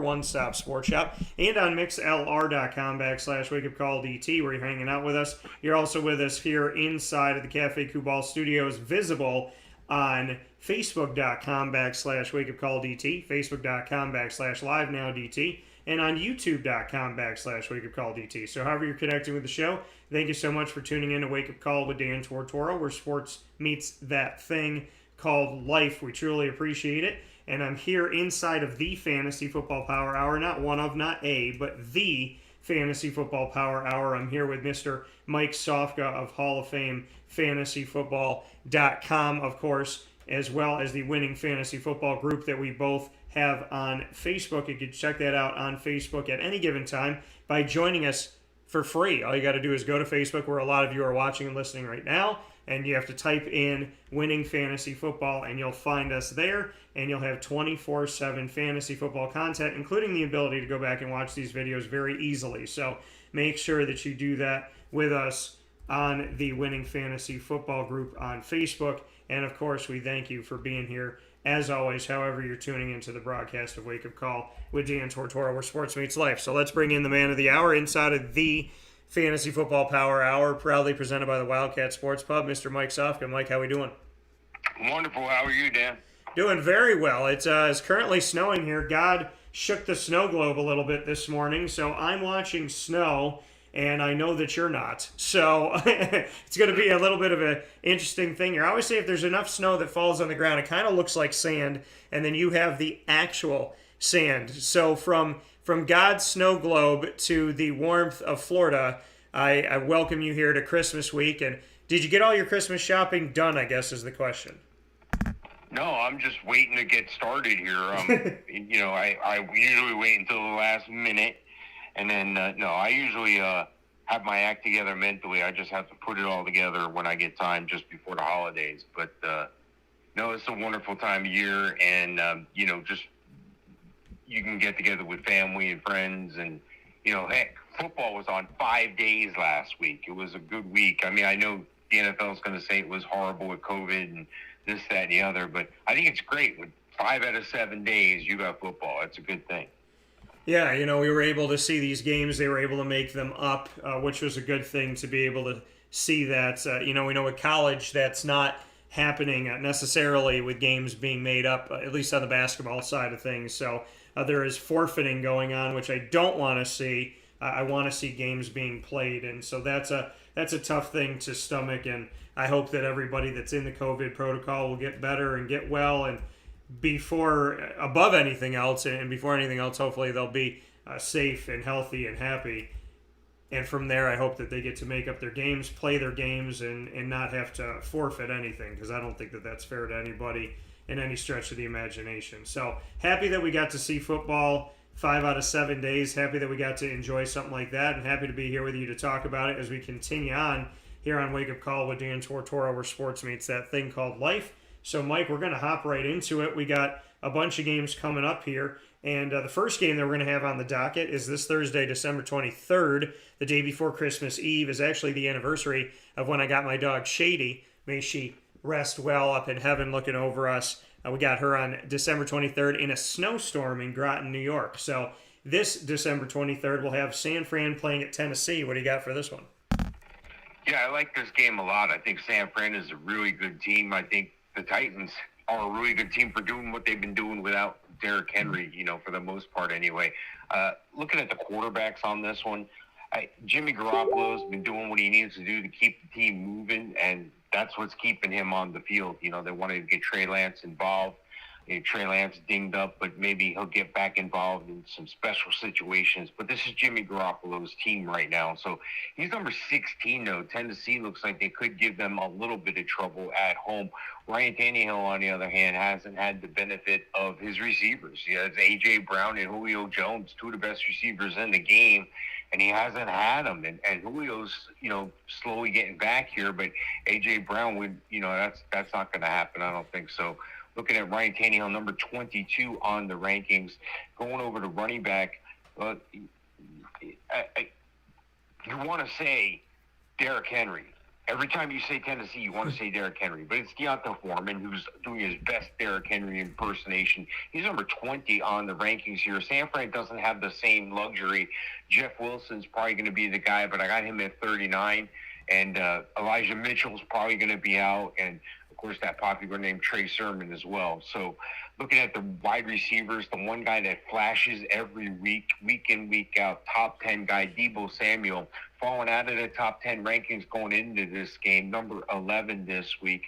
one-stop sports shop, and on mixlr.com/wakeupcalldt, where you're hanging out with us. You're also with us here inside of the Cafe Kubal Studios, visible on facebook.com/wakeupcalldt, facebook.com/livenowdt, and on youtube.com/wakeupcalldt. So however you're connecting with the show, thank you so much for tuning in to Wake Up Call with Dan Tortora, where sports meets that thing called life. We truly appreciate it. And I'm here inside of the Fantasy Football Power Hour, not one of, not a, but the Fantasy Football Power Hour. I'm here with Mr. Mike Sofka of Hall of Fame FantasyFootball.com, of course, as well as the Winning Fantasy Football group that we both have on Facebook. You can check that out on Facebook at any given time by joining us for free. All you got to do is go to Facebook, where a lot of you are watching and listening right now, and you have to type in Winning Fantasy Football, and you'll find us there, and you'll have 24/7 fantasy football content, including the ability to go back and watch these videos very easily. So make sure that you do that with us on the Winning Fantasy Football group on Facebook. And, of course, we thank you for being here, as always, however you're tuning into the broadcast of Wake Up Call with Dan Tortora, where sports meets life. So let's bring in the man of the hour inside of the Fantasy Football Power Hour, proudly presented by the Wildcat Sports Pub, Mr. Mike Sofka. Mike, how we doing? Wonderful. How are you, Dan? Doing very well. It's currently snowing here. God shook the snow globe a little bit this morning, so I'm watching snow, and I know that you're not. So it's going to be a little bit of an interesting thing here. I always say if there's enough snow that falls on the ground, it kind of looks like sand, and then you have the actual sand. So from God's snow globe to the warmth of Florida, I welcome you here to Christmas week. And did you get all your Christmas shopping done, I guess, is the question. No, I'm just waiting to get started here. I usually wait until the last minute, and then, I usually have my act together mentally. I just have to put it all together when I get time just before the holidays. But, it's a wonderful time of year, and, just you can get together with family and friends, and, heck, football was on 5 days last week. It was a good week. I mean, I know the NFL is going to say it was horrible with COVID and this, that, and the other, but I think it's great. With 5 out of 7 days, you got football. It's a good thing. Yeah, we were able to see these games. They were able to make them up, which was a good thing to be able to see that. We know with college that's not happening necessarily with games being made up, at least on the basketball side of things. So there is forfeiting going on, which I don't want to see. I want to see games being played, and so that's a tough thing to stomach. And I hope that everybody that's in the COVID protocol will get better and get well, and above anything else, hopefully they'll be safe and healthy and happy. And from there, I hope that they get to make up their games, play their games, and not have to forfeit anything, because I don't think that that's fair to anybody in any stretch of the imagination. So happy that we got to see football 5 out of 7 days. Happy that we got to enjoy something like that, and happy to be here with you to talk about it as we continue on here on Wake Up Call with Dan Tortora, where sports meets that thing called life. So, Mike, we're going to hop right into it. We got a bunch of games coming up here, and the first game that we're going to have on the docket is this Thursday, December 23rd, the day before Christmas Eve. Is actually the anniversary of when I got my dog Shady. May she rest well up in heaven looking over us. We got her on December 23rd in a snowstorm in Groton, New York. So this December 23rd, we'll have San Fran playing at Tennessee. What do you got for this one? Yeah, I like this game a lot. I think San Fran is a really good team. I think the Titans are a really good team for doing what they've been doing without Derrick Henry, for the most part anyway. Looking at the quarterbacks on this one, Jimmy Garoppolo's been doing what he needs to do to keep the team moving, and that's what's keeping him on the field. They wanted to get Trey Lance involved. Trey Lance dinged up, but maybe he'll get back involved in some special situations. But this is Jimmy Garoppolo's team right now. So he's number 16, though. Tennessee looks like they could give them a little bit of trouble at home. Ryan Tannehill, on the other hand, hasn't had the benefit of his receivers. He has A.J. Brown and Julio Jones, two of the best receivers in the game, and he hasn't had them. And Julio's, slowly getting back here, but A.J. Brown would, that's not going to happen. I don't think so. Looking at Ryan Tannehill, number 22 on the rankings. Going over to running back, you want to say Derrick Henry. Every time you say Tennessee, you want to say Derrick Henry, but it's Deonta Foreman who's doing his best Derrick Henry impersonation. He's number 20 on the rankings here. San Fran doesn't have the same luxury. Jeff Wilson's probably going to be the guy, but I got him at 39, and Elijah Mitchell's probably going to be out, and of course that popular name Trey Sermon as well. So looking at the wide receivers, the one guy that flashes every week, week in, week out, top 10 guy, Deebo Samuel, falling out of the top 10 rankings going into this game, number 11 this week.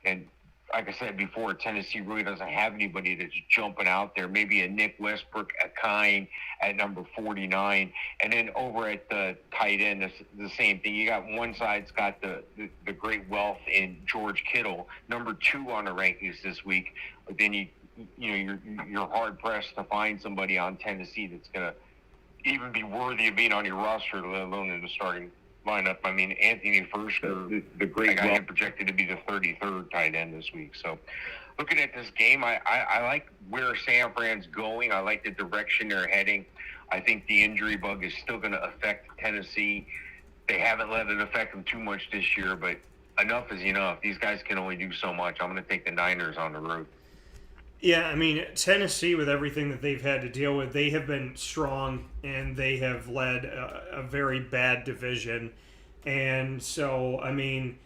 And like I said before, Tennessee really doesn't have anybody that's jumping out there. Maybe a Nick Westbrook, a Kine at number 49. And then over at the tight end, it's the same thing. You got one side's got the great wealth in George Kittle, number 2 on the rankings this week. But then you're hard pressed to find somebody on Tennessee that's going to even be worthy of being on your roster, let alone in the starting lineup. I mean, Anthony Firschner, the great guy, projected to be the 33rd tight end this week. So looking at this game, I like where San Fran's going. I like the direction they're heading. I think the injury bug is still going to affect Tennessee. They haven't let it affect them too much this year, but enough is enough. These guys can only do so much. I'm going to take the Niners on the road. Yeah, I mean, Tennessee, with everything that they've had to deal with, they have been strong, and they have led a very bad division. And so, I mean,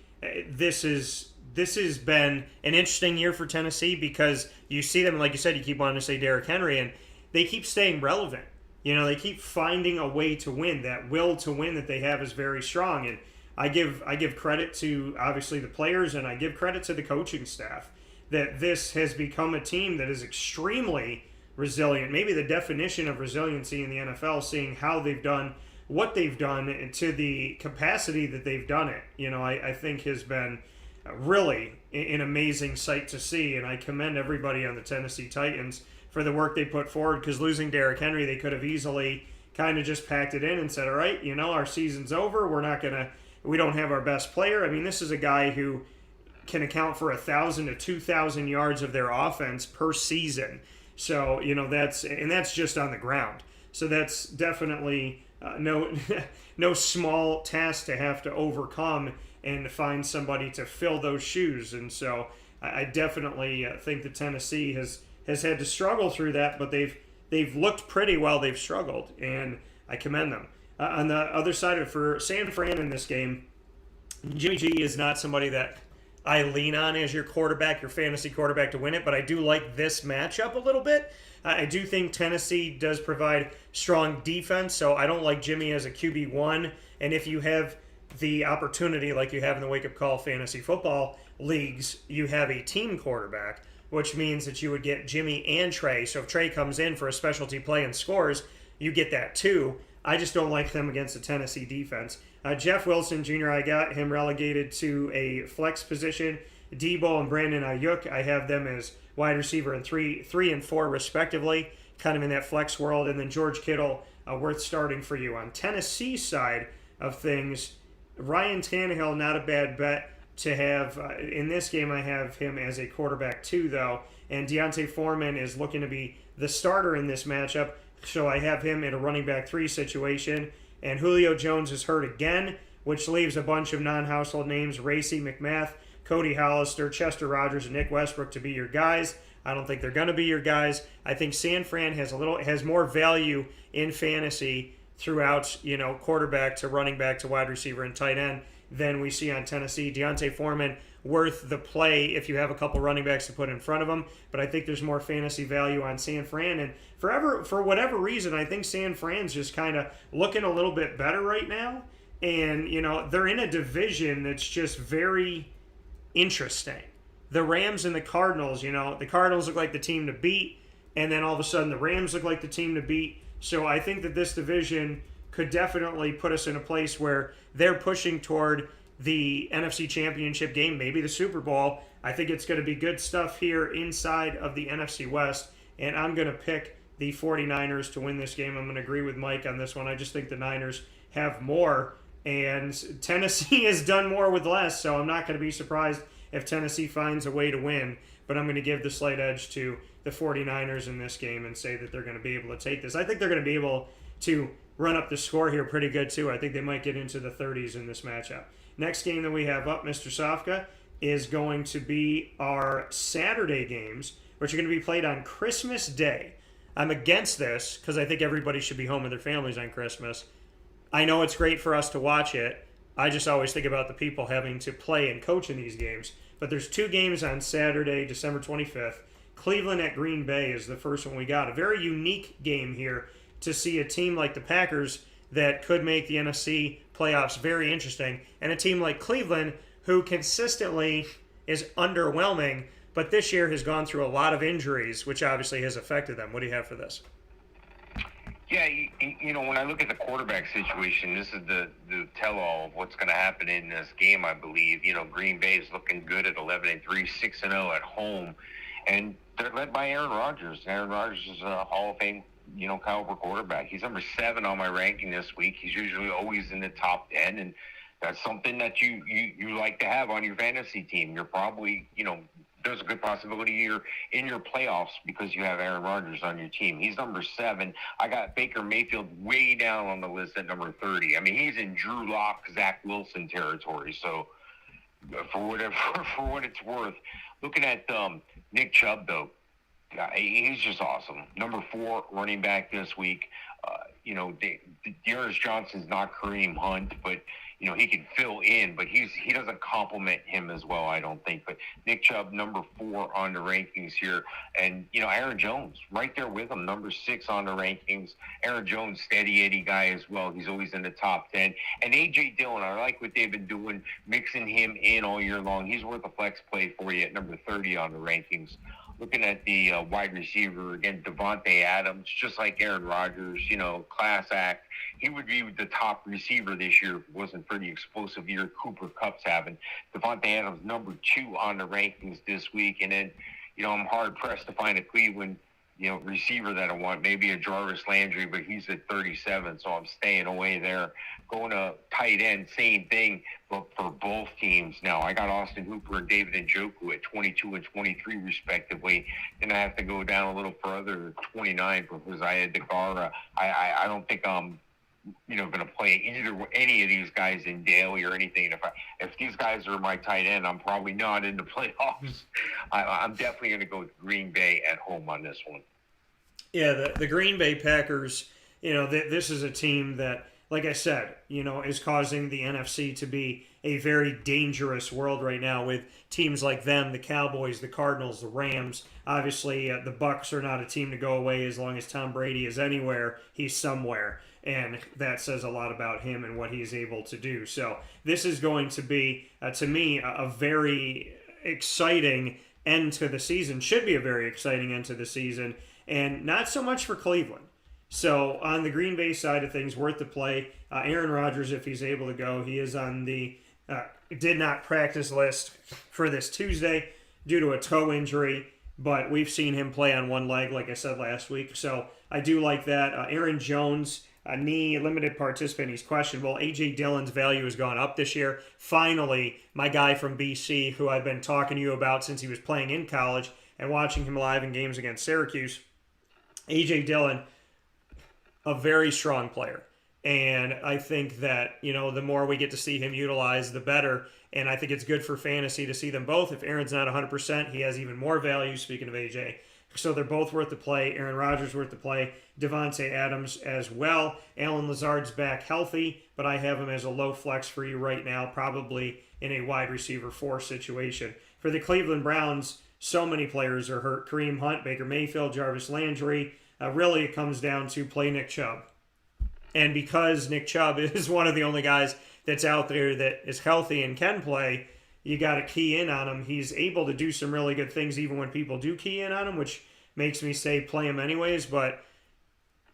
this has been an interesting year for Tennessee because you see them, like you said, you keep wanting to say Derrick Henry, and they keep staying relevant. You know, they keep finding a way to win. That will to win that they have is very strong. And I give credit to, obviously, the players, and I give credit to the coaching staff, that this has become a team that is extremely resilient. Maybe the definition of resiliency in the NFL, seeing how they've done what they've done and to the capacity that they've done it, I think has been really an amazing sight to see. And I commend everybody on the Tennessee Titans for the work they put forward, because losing Derrick Henry, they could have easily kind of just packed it in and said, all right, our season's over. We don't have our best player. I mean, this is a guy who can account for 1,000 to 2,000 yards of their offense per season. So, that's just on the ground. So that's definitely no small task to have to overcome and to find somebody to fill those shoes. And so I definitely think that Tennessee has had to struggle through that, but they've looked pretty while they've struggled, and I commend them. On the other side of it, for San Fran in this game, Jimmy G is not somebody that I lean on as your quarterback, your fantasy quarterback, to win it, but I do like this matchup a little bit. I do think Tennessee does provide strong defense, so I don't like Jimmy as a QB1. And if you have the opportunity, like you have in the Wake Up Call fantasy football leagues, you have a team quarterback, which means that you would get Jimmy and Trey. So if Trey comes in for a specialty play and scores, you get that too. I just don't like them against the Tennessee defense. Jeff Wilson Jr., I got him relegated to a flex position. Debo and Brandon Ayuk, I have them as wide receiver and 3 and 4 respectively, kind of in that flex world. And then George Kittle, worth starting for you. On Tennessee side of things, Ryan Tannehill, not a bad bet to have. In this game, I have him as a quarterback 2, though. And Deonta Foreman is looking to be the starter in this matchup, so I have him in a running back 3 situation. And Julio Jones is hurt again, which leaves a bunch of non-household names: Racey McMath, Cody Hollister, Chester Rogers, and Nick Westbrook to be your guys. I don't think they're going to be your guys. I think San Fran has more value in fantasy throughout, quarterback to running back to wide receiver and tight end than we see on Tennessee. Deonta Foreman, worth the play if you have a couple running backs to put in front of him, but I think there's more fantasy value on San Fran. And for whatever reason, I think San Fran's just kind of looking a little bit better right now. And, they're in a division that's just very interesting. The Rams and the Cardinals, the Cardinals look like the team to beat, and then all of a sudden the Rams look like the team to beat. So I think that this division could definitely put us in a place where they're pushing toward the NFC Championship game, maybe the Super Bowl. I think it's going to be good stuff here inside of the NFC West, and I'm going to pick the 49ers to win this game. I'm going to agree with Mike on this one. I just think the Niners have more, and Tennessee has done more with less, so I'm not going to be surprised if Tennessee finds a way to win, but I'm going to give the slight edge to the 49ers in this game and say that they're going to be able to take this. I think they're going to be able to run up the score here pretty good, too. I think they might get into the 30s in this matchup. Next game that we have up, Mr. Sofka, is going to be our Saturday games, which are going to be played on Christmas Day. I'm against this because I think everybody should be home with their families on Christmas. I know it's great for us to watch it. I just always think about the people having to play and coach in these games. But there's 2 games on Saturday, December 25th. Cleveland at Green Bay is the first one we got. A very unique game here to see a team like the Packers that could make the NFC playoffs very interesting, and a team like Cleveland who consistently is underwhelming, but this year has gone through a lot of injuries, which obviously has affected them. What do you have for this? Yeah, when I look at the quarterback situation, this is the tell-all of what's going to happen in this game, I believe. Green Bay is looking good at 11-3, 6-0 at home, and they're led by Aaron Rodgers. Aaron Rodgers is a Hall of Fame, caliber quarterback. He's number 7 on my ranking this week. He's usually always in the top 10, and that's something that you like to have on your fantasy team. You're probably, there's a good possibility you're in your playoffs because you have Aaron Rodgers on your team. He's number 7. I got Baker Mayfield way down on the list at number 30. I mean, he's in Drew Lock, Zach Wilson territory. So for what it's worth, looking at Nick Chubb, though, he's just awesome. Number 4 running back this week. Dearness Johnson's not Kareem Hunt, but he can fill in, but he doesn't complement him as well, I don't think. But Nick Chubb, number 4 on the rankings here. And, Aaron Jones, right there with him, number 6 on the rankings. Aaron Jones, steady Eddie guy as well. He's always in the top 10. And A.J. Dillon, I like what they've been doing, mixing him in all year long. He's worth a flex play for you at number 30 on the rankings. Looking at the wide receiver, again, Devontae Adams, just like Aaron Rodgers, class act. He would be the top receiver this year if it wasn't for the explosive year Cooper Kupp's having. Devontae Adams, number 2 on the rankings this week. And then, I'm hard-pressed to find a Cleveland, receiver that I want. Maybe a Jarvis Landry, but he's at 37, so I'm staying away there. Going to tight end, same thing, but for both teams. Now, I got Austin Hooper and David Njoku at 22 and 23, respectively. Then I have to go down a little further, 29 for Josiah DeGara. I don't think I'm going to play any of these guys in daily or anything. If these guys are my tight end, I'm probably not in the playoffs. I'm definitely going to go with Green Bay at home on this one. Yeah, the Green Bay Packers, this is a team that, like I said, is causing the NFC to be a very dangerous world right now with teams like them, the Cowboys, the Cardinals, the Rams. Obviously, the Bucs are not a team to go away as long as Tom Brady is anywhere. He's somewhere. And that says a lot about him and what he's able to do. So this is going to be, to me, a very exciting end to the season. Should be a very exciting end to the season. And not so much for Cleveland. So on the Green Bay side of things, worth the play. Aaron Rodgers, if he's able to go, he is on the did not practice list for this Tuesday due to a toe injury. But we've seen him play on one leg, like I said last week. So I do like that. Aaron Jones, knee limited participant, he's questionable. A.J. Dillon's value has gone up this year. Finally, my guy from BC, who I've been talking to you about since he was playing in college and watching him live in games against Syracuse. A.J. Dillon, a very strong player. And I think that, the more we get to see him utilized, the better. And I think it's good for fantasy to see them both. If Aaron's not 100%, he has even more value, speaking of A.J. So they're both worth the play. Aaron Rodgers worth the play. Devontae Adams as well. Alan Lazard's back healthy, but I have him as a low flex for you right now, probably in a wide receiver 4 situation. For the Cleveland Browns, so many players are hurt. Kareem Hunt, Baker Mayfield, Jarvis Landry. Really, it comes down to play Nick Chubb. And because Nick Chubb is one of the only guys that's out there that is healthy and can play, you got to key in on him. He's able to do some really good things even when people do key in on him, which makes me say play him anyways, but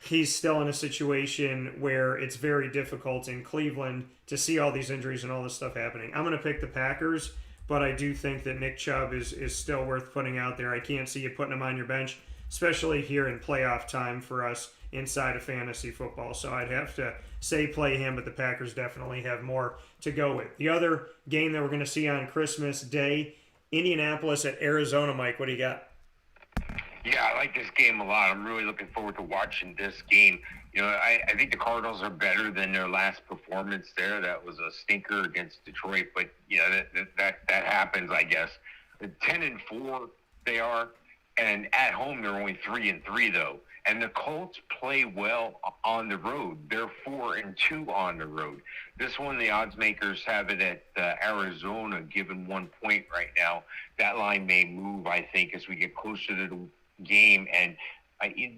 he's still in a situation where it's very difficult in Cleveland to see all these injuries and all this stuff happening. I'm going to pick the Packers, but I do think that Nick Chubb is still worth putting out there. I can't see you putting him on your bench, especially here in playoff time for us inside of fantasy football. So I'd have to say play him, but the Packers definitely have more to go with. The other game that we're going to see on Christmas Day, Indianapolis at Arizona. Mike, what do you got? Yeah, I like this game a lot. I'm really looking forward to watching this game. I think the Cardinals are better than their last performance there. That was a stinker against Detroit, but that happens, I guess. 10-4 they are, and at home they're only 3-3 though. And the Colts play well on the road. They're 4-2 on the road. This one, the odds makers have it at Arizona, given 1 point right now. That line may move, I think, as we get closer to the game. And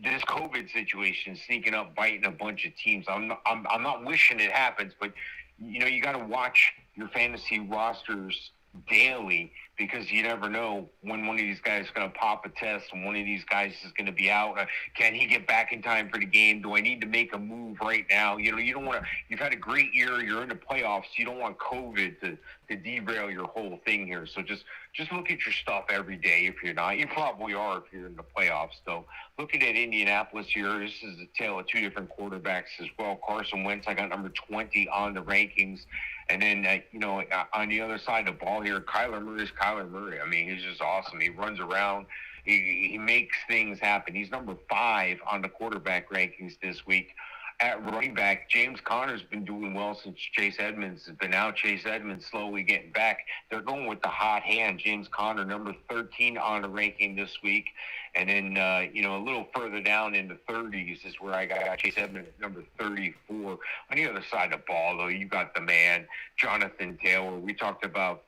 this COVID situation sneaking up, biting a bunch of teams. I'm not wishing it happens, but you got to watch your fantasy rosters daily, because you never know when one of these guys is going to pop a test and one of these guys is going to be out. Can he get back in time for the game? Do I need to make a move right now? You don't want to. You've had a great year. You're in the playoffs. You don't want COVID to derail your whole thing here. So just look at your stuff every day. If you're not, you probably are if you're in the playoffs. So looking at Indianapolis here, this is a tale of two different quarterbacks as well. Carson Wentz, I got number 20 on the rankings. And then, on the other side of the ball here, Kyler Murray's Kyler Murray. I mean, he's just awesome. He runs around. He makes things happen. He's number 5 on the quarterback rankings this week. At running back, James Conner's been doing well since Chase Edmonds has been out. Chase Edmonds slowly getting back. They're going with the hot hand. James Conner, number 13 on the ranking this week. And then, a little further down in the 30s is where I got Chase Edmonds at number 34. On the other side of the ball, though, you got the man, Jonathan Taylor. We talked about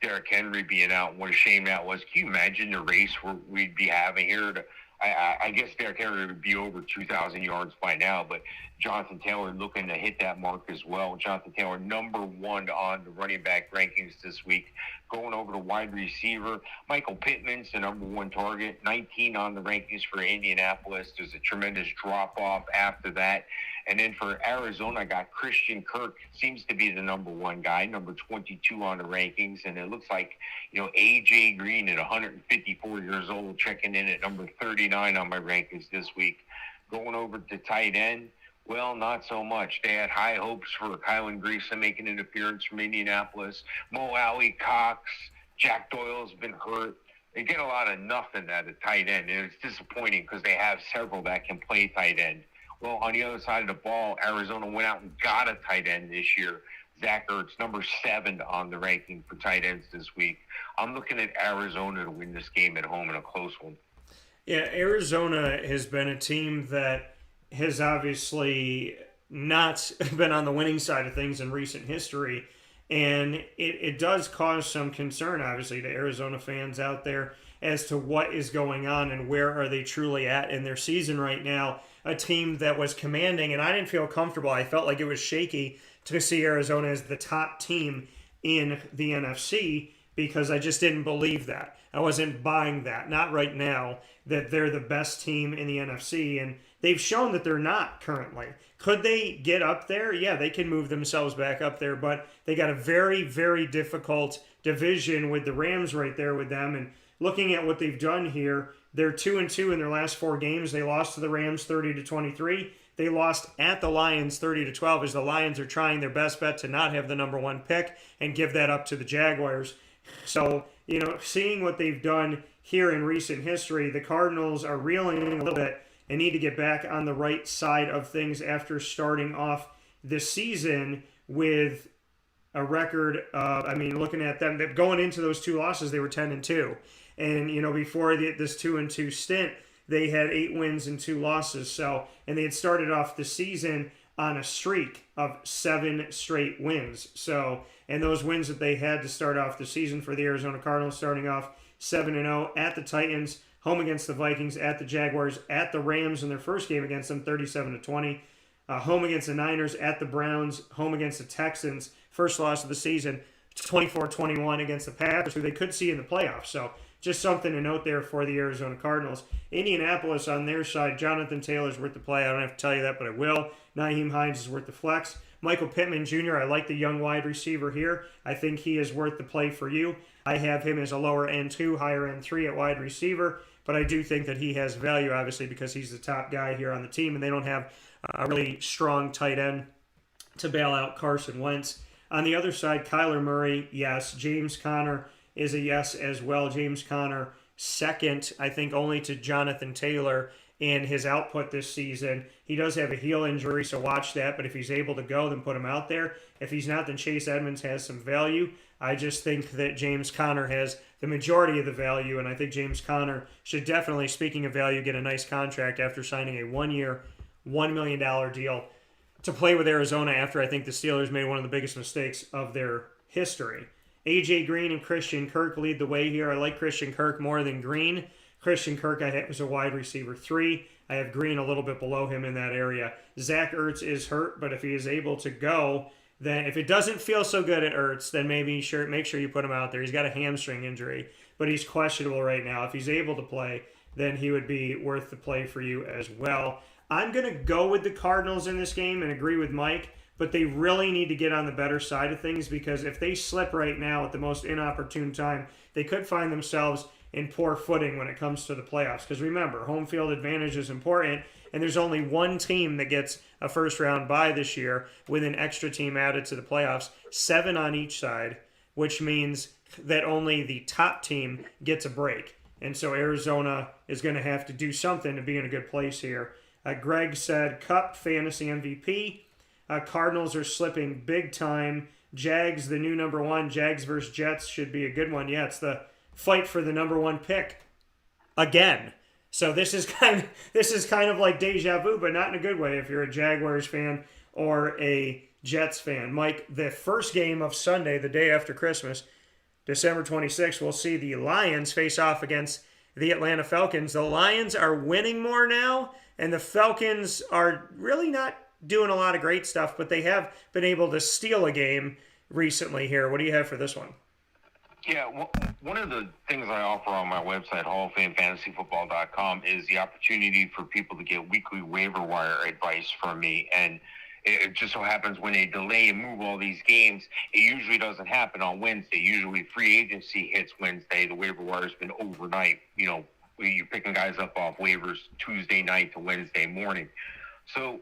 Derrick Henry being out. What a shame that was. Can you imagine the race we'd be having here? I guess Derrick Henry would be over 2,000 yards by now, but Jonathan Taylor looking to hit that mark as well. Jonathan Taylor, number 1 on the running back rankings this week. Going over to wide receiver, Michael Pittman's the number 1 target, 19 on the rankings for Indianapolis. There's a tremendous drop-off after that. And then for Arizona, I got Christian Kirk, seems to be the number 1 guy, number 22 on the rankings. And it looks like, A.J. Green at 154 years old, checking in at number 39 on my rankings this week. Going over to tight end, well, not so much. They had high hopes for Kylan Gleason making an appearance from Indianapolis. Mo Alley, Cox, Jack Doyle's been hurt. They get a lot of nothing at a tight end, and it's disappointing because they have several that can play tight end. Well, on the other side of the ball, Arizona went out and got a tight end this year. Zach Ertz, number 7 on the ranking for tight ends this week. I'm looking at Arizona to win this game at home in a close one. Yeah, Arizona has been a team that has obviously not been on the winning side of things in recent history. And it does cause some concern, obviously, to Arizona fans out there as to what is going on and where are they truly at in their season right now. A team that was commanding, and I didn't feel comfortable. I felt like it was shaky to see Arizona as the top team in the NFC because I just didn't believe that. I wasn't buying that. Not right now, that they're the best team in the NFC, and they've shown that they're not currently. Could they get up there? Yeah, they can move themselves back up there, but they got a very, very difficult division with the Rams right there with them. And looking at what they've done here, they're 2-2 in their last 4 games. They lost to the Rams 30-23. They lost at the Lions 30-12 as the Lions are trying their best bet to not have the number 1 pick and give that up to the Jaguars. So, seeing what they've done here in recent history, the Cardinals are reeling a little bit and need to get back on the right side of things after starting off the season with a record of, looking at them, going into those 2 losses, they were 10-2. And, before this 2-2 stint, they had 8 wins and 2 losses. So, and they had started off the season on a streak of 7 straight wins. So, and those wins that they had to start off the season for the Arizona Cardinals, starting off 7-0 at the Titans, home against the Vikings, at the Jaguars, at the Rams in their first game against them, 37-20. Home against the Niners, at the Browns, home against the Texans, first loss of the season, 24-21 against the Packers, who they could see in the playoffs. So just something to note there for the Arizona Cardinals. Indianapolis on their side, Jonathan Taylor's worth the play. I don't have to tell you that, but I will. Nyheim Hines is worth the flex. Michael Pittman Jr., I like the young wide receiver here. I think he is worth the play for you. I have him as a lower end 2, higher end 3 at wide receiver, but I do think that he has value, obviously, because he's the top guy here on the team, and they don't have a really strong tight end to bail out Carson Wentz. On the other side, Kyler Murray, yes. James Conner is a yes as well. James Conner second, I think, only to Jonathan Taylor in his output this season. He does have a heel injury, so watch that. But if he's able to go, then put him out there. If he's not, then Chase Edmonds has some value. I just think that James Conner has the majority of the value, and I think James Conner should definitely, speaking of value, get a nice contract after signing a one-year, $1 million deal to play with Arizona after I think the Steelers made one of the biggest mistakes of their history. A.J. Green and Christian Kirk lead the way here. I like Christian Kirk more than Green. Christian Kirk I have as a wide receiver 3. I have Green a little bit below him in that area. Zach Ertz is hurt, but if he is able to go, then if it doesn't feel so good at Ertz, then make sure you put him out there. He's got a hamstring injury, but he's questionable right now. If he's able to play, then he would be worth the play for you as well. I'm going to go with the Cardinals in this game and agree with Mike, but they really need to get on the better side of things, because if they slip right now at the most inopportune time, they could find themselves in poor footing when it comes to the playoffs. Because remember, home field advantage is important, and there's only one team that gets a first-round bye this year with an extra team added to the playoffs, 7 on each side, which means that only the top team gets a break. And so Arizona is going to have to do something to be in a good place here. Greg said Cup fantasy MVP. Cardinals are slipping big time. Jags, the new number 1. Jags versus Jets should be a good one. Yeah, it's the fight for the number 1 pick again. So this is kind of like deja vu, but not in a good way if you're a Jaguars fan or a Jets fan. Mike, the first game of Sunday, the day after Christmas, December 26th, we'll see the Lions face off against the Atlanta Falcons. The Lions are winning more now, and the Falcons are really not doing a lot of great stuff, but they have been able to steal a game recently here. What do you have for this one? Yeah, one of the things I offer on my website, halloffamefantasyfootball.com, is the opportunity for people to get weekly waiver wire advice from me. And it just so happens when they delay and move all these games, it usually doesn't happen on Wednesday. Usually free agency hits Wednesday. The waiver wire's been overnight. You know, you're picking guys up off waivers Tuesday night to Wednesday morning. So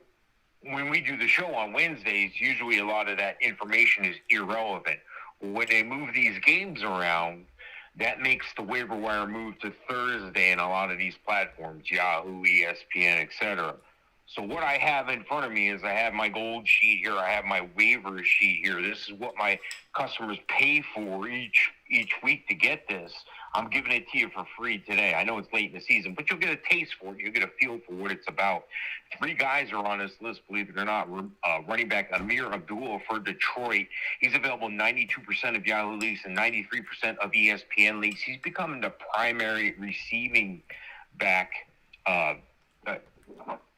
when we do the show on Wednesdays, usually a lot of that information is irrelevant. When they move these games around, that makes the waiver wire move to Thursday in a lot of these platforms, Yahoo, ESPN, etc. So what I have in front of me is I have my gold sheet here. I have my waiver sheet here. This is what my customers pay for each week to get this. I'm giving it to you for free today. I know it's late in the season, but you'll get a taste for it. You'll get a feel for what it's about. 3 guys are on this list, believe it or not. Running back Amir Abdullah for Detroit. He's available 92% of Yahoo leagues and 93% of ESPN leagues. He's becoming the primary receiving back.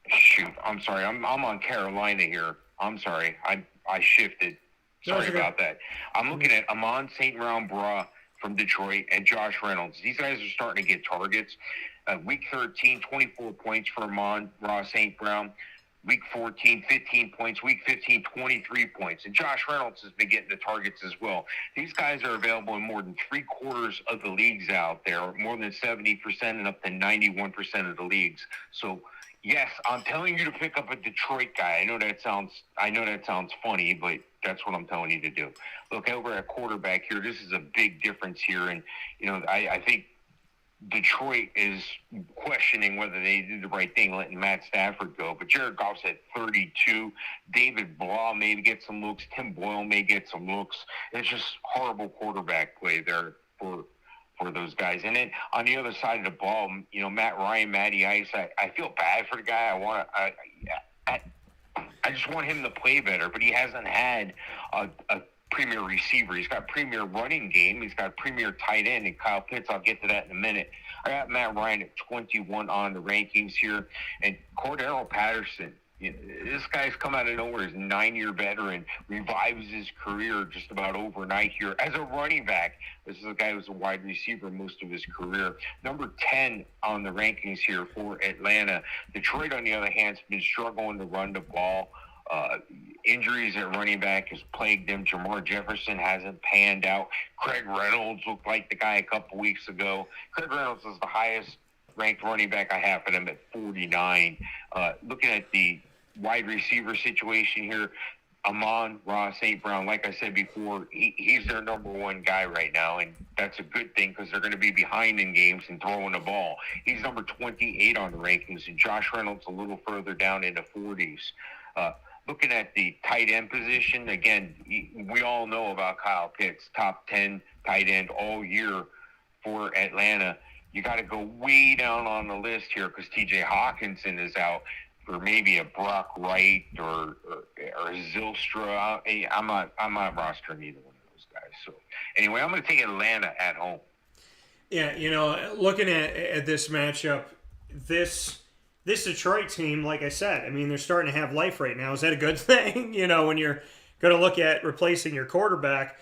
Shoot, I'm sorry. I'm on Carolina here. I'm sorry. I shifted. Sorry about that. I'm looking at Amon St. Brown from Detroit and Josh Reynolds. These guys are starting to get targets. Week 13, 24 points for Amon St. Brown. Week 14, 15 points. Week 15, 23 points. And Josh Reynolds has been getting the targets as well. These guys are available in more than 3/4 of the leagues out there, more than 70% and up to 91% of the leagues. So, yes, I'm telling you to pick up a Detroit guy. I know that sounds funny, but that's what I'm telling you to do. Look, over at quarterback here, this is a big difference here. And, you know, I think Detroit is questioning whether they did the right thing letting Matt Stafford go. But Jared Goff's at 32. David Blah may get some looks. Tim Boyle may get some looks. It's just horrible quarterback play there for those guys. And then on the other side of the ball, you know, Matt Ryan, Matty Ice, I feel bad for the guy. I just want him to play better, but he hasn't had a premier receiver. He's got premier running game. He's got premier tight end and Kyle Pitts. I'll get to that in a minute. I got Matt Ryan at 21 on the rankings here. And Cordero Patterson, you know, this guy's come out of nowhere. He's a 9-year veteran, revives his career just about overnight here as a running back. This is a guy who's a wide receiver most of his career. Number 10 on the rankings here for Atlanta. Detroit, on the other hand, has been struggling to run the ball. Injuries at running back has plagued them. Jamar Jefferson hasn't panned out. Craig Reynolds looked like the guy a couple weeks ago. Craig Reynolds is the highest ranked running back I have for them at 49. Looking at the wide receiver situation here, Amon-Ra St. Brown, like I said before, he's their number one guy right now, and that's a good thing because they're going to be behind in games and throwing the ball. He's number 28 on the rankings, and Josh Reynolds a little further down in the 40s. Looking at the tight end position, again, we all know about Kyle Pitts, top 10 tight end all year for Atlanta. You got to go way down on the list here because T.J. Hawkinson is out, or maybe a Brock Wright or Zylstra. I'm not rostering either one of those guys. So anyway, I'm going to take Atlanta at home. Yeah, looking at this matchup, this Detroit team, like I said, I mean, they're starting to have life right now. Is that a good thing? When you're going to look at replacing your quarterback.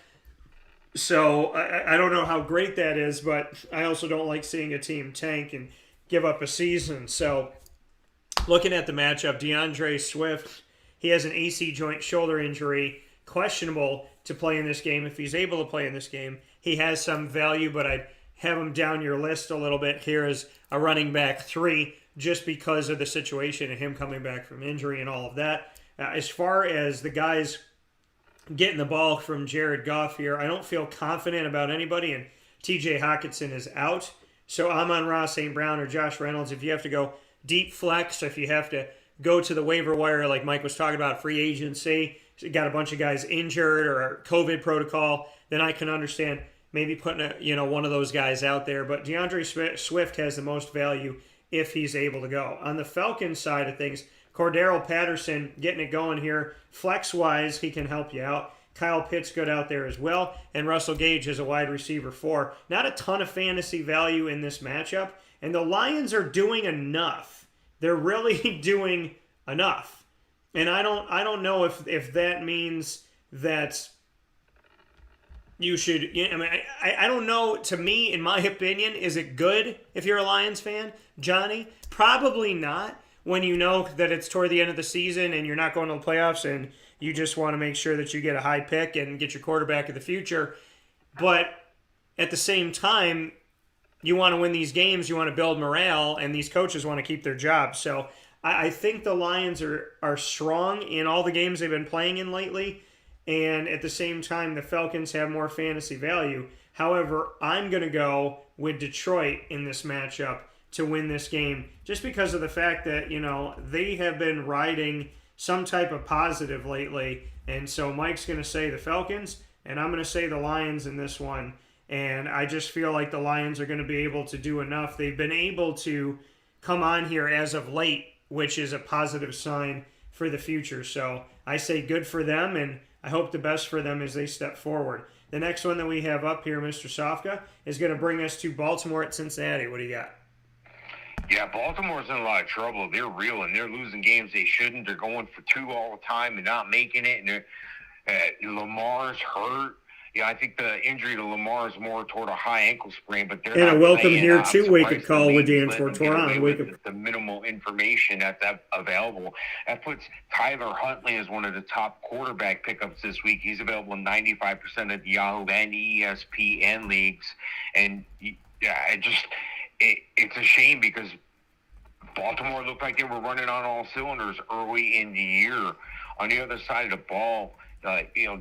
So I don't know how great that is, but I also don't like seeing a team tank and give up a season. So looking at the matchup, DeAndre Swift, he has an AC joint shoulder injury, questionable to play in this game. If he's able to play in this game, he has some value, but I'd have him down your list a little bit here as a running back 3 just because of the situation and him coming back from injury and all of that. As far as the guys getting the ball from Jared Goff here, I don't feel confident about anybody, and TJ Hawkinson is out. So Amon-Ra St. Brown or Josh Reynolds, if you have to go deep flex, if you have to go to the waiver wire like Mike was talking about, free agency, got a bunch of guys injured or COVID protocol, then I can understand maybe putting one of those guys out there. But DeAndre Swift has the most value if he's able to go. On the Falcons side of things, Cordero Patterson getting it going here. Flex-wise, he can help you out. Kyle Pitts good out there as well. And Russell Gage is a wide receiver 4. Not a ton of fantasy value in this matchup. And the Lions are doing enough. They're really doing enough. And I don't know if that means that you should. I don't know. To me, in my opinion, is it good if you're a Lions fan, Johnny? Probably not. When you know that it's toward the end of the season and you're not going to the playoffs and you just want to make sure that you get a high pick and get your quarterback of the future. But at the same time, you want to win these games, you want to build morale, and these coaches want to keep their jobs. So I think the Lions are strong in all the games they've been playing in lately, and at the same time, the Falcons have more fantasy value. However, I'm going to go with Detroit in this matchup to win this game just because of the fact that, they have been riding some type of positive lately. And so Mike's going to say the Falcons, and I'm going to say the Lions in this one. And I just feel like the Lions are going to be able to do enough. They've been able to come on here as of late, which is a positive sign for the future. So I say good for them, and I hope the best for them as they step forward. The next one that we have up here, Mr. Sofka, is going to bring us to Baltimore at Cincinnati. What do you got? Yeah, Baltimore's in a lot of trouble. They're reeling. They're losing games they shouldn't. They're going for 2 all the time and not making it. And Lamar's hurt. Yeah, I think the injury to Lamar is more toward a high ankle sprain, but they're and not a welcome playing. here to wake-up call with Dan With the minimal information that's available. That puts Tyler Huntley as one of the top quarterback pickups this week. He's available in 95% of the Yahoo and ESPN leagues. And yeah, it's a shame because Baltimore looked like they were running on all cylinders early in the year. On the other side of the ball,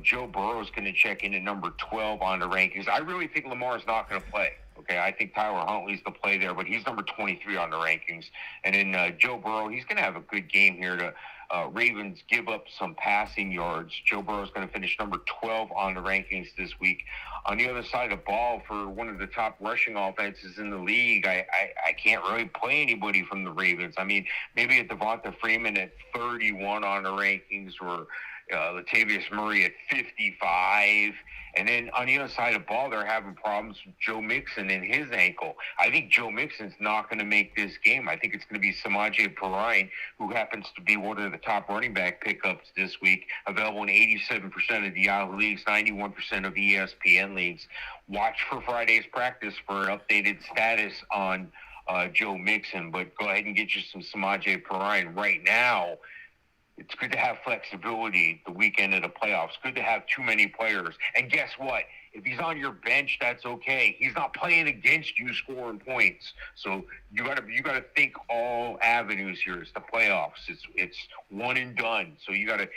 Joe Burrow's going to check in at number 12 on the rankings. I really think Lamar's not going to play. Okay, I think Tyler Huntley's the play there, but he's number 23 on the rankings. And then Joe Burrow, he's going to have a good game here to Ravens give up some passing yards. Joe Burrow's going to finish number 12 on the rankings this week. On the other side of the ball, for one of the top rushing offenses in the league, I can't really play anybody from the Ravens. I mean, maybe a Devonta Freeman at 31 on the rankings, or Latavius Murray at 55. And then on the other side of the ball, they're having problems with Joe Mixon and his ankle. I think Joe Mixon's not going to make this game. I think it's going to be Samaje Perine, who happens to be one of the top running back pickups this week, available in 87% of the Yahoo leagues, 91% of ESPN leagues. Watch for Friday's practice for an updated status on Joe Mixon, but go ahead and get you some Samaje Perine right now. It's good to have flexibility the weekend of the playoffs. Good to have too many players. And guess what? If he's on your bench, that's okay. He's not playing against you scoring points. So you gotta think all avenues here. It's the playoffs. It's one and done. So you gotta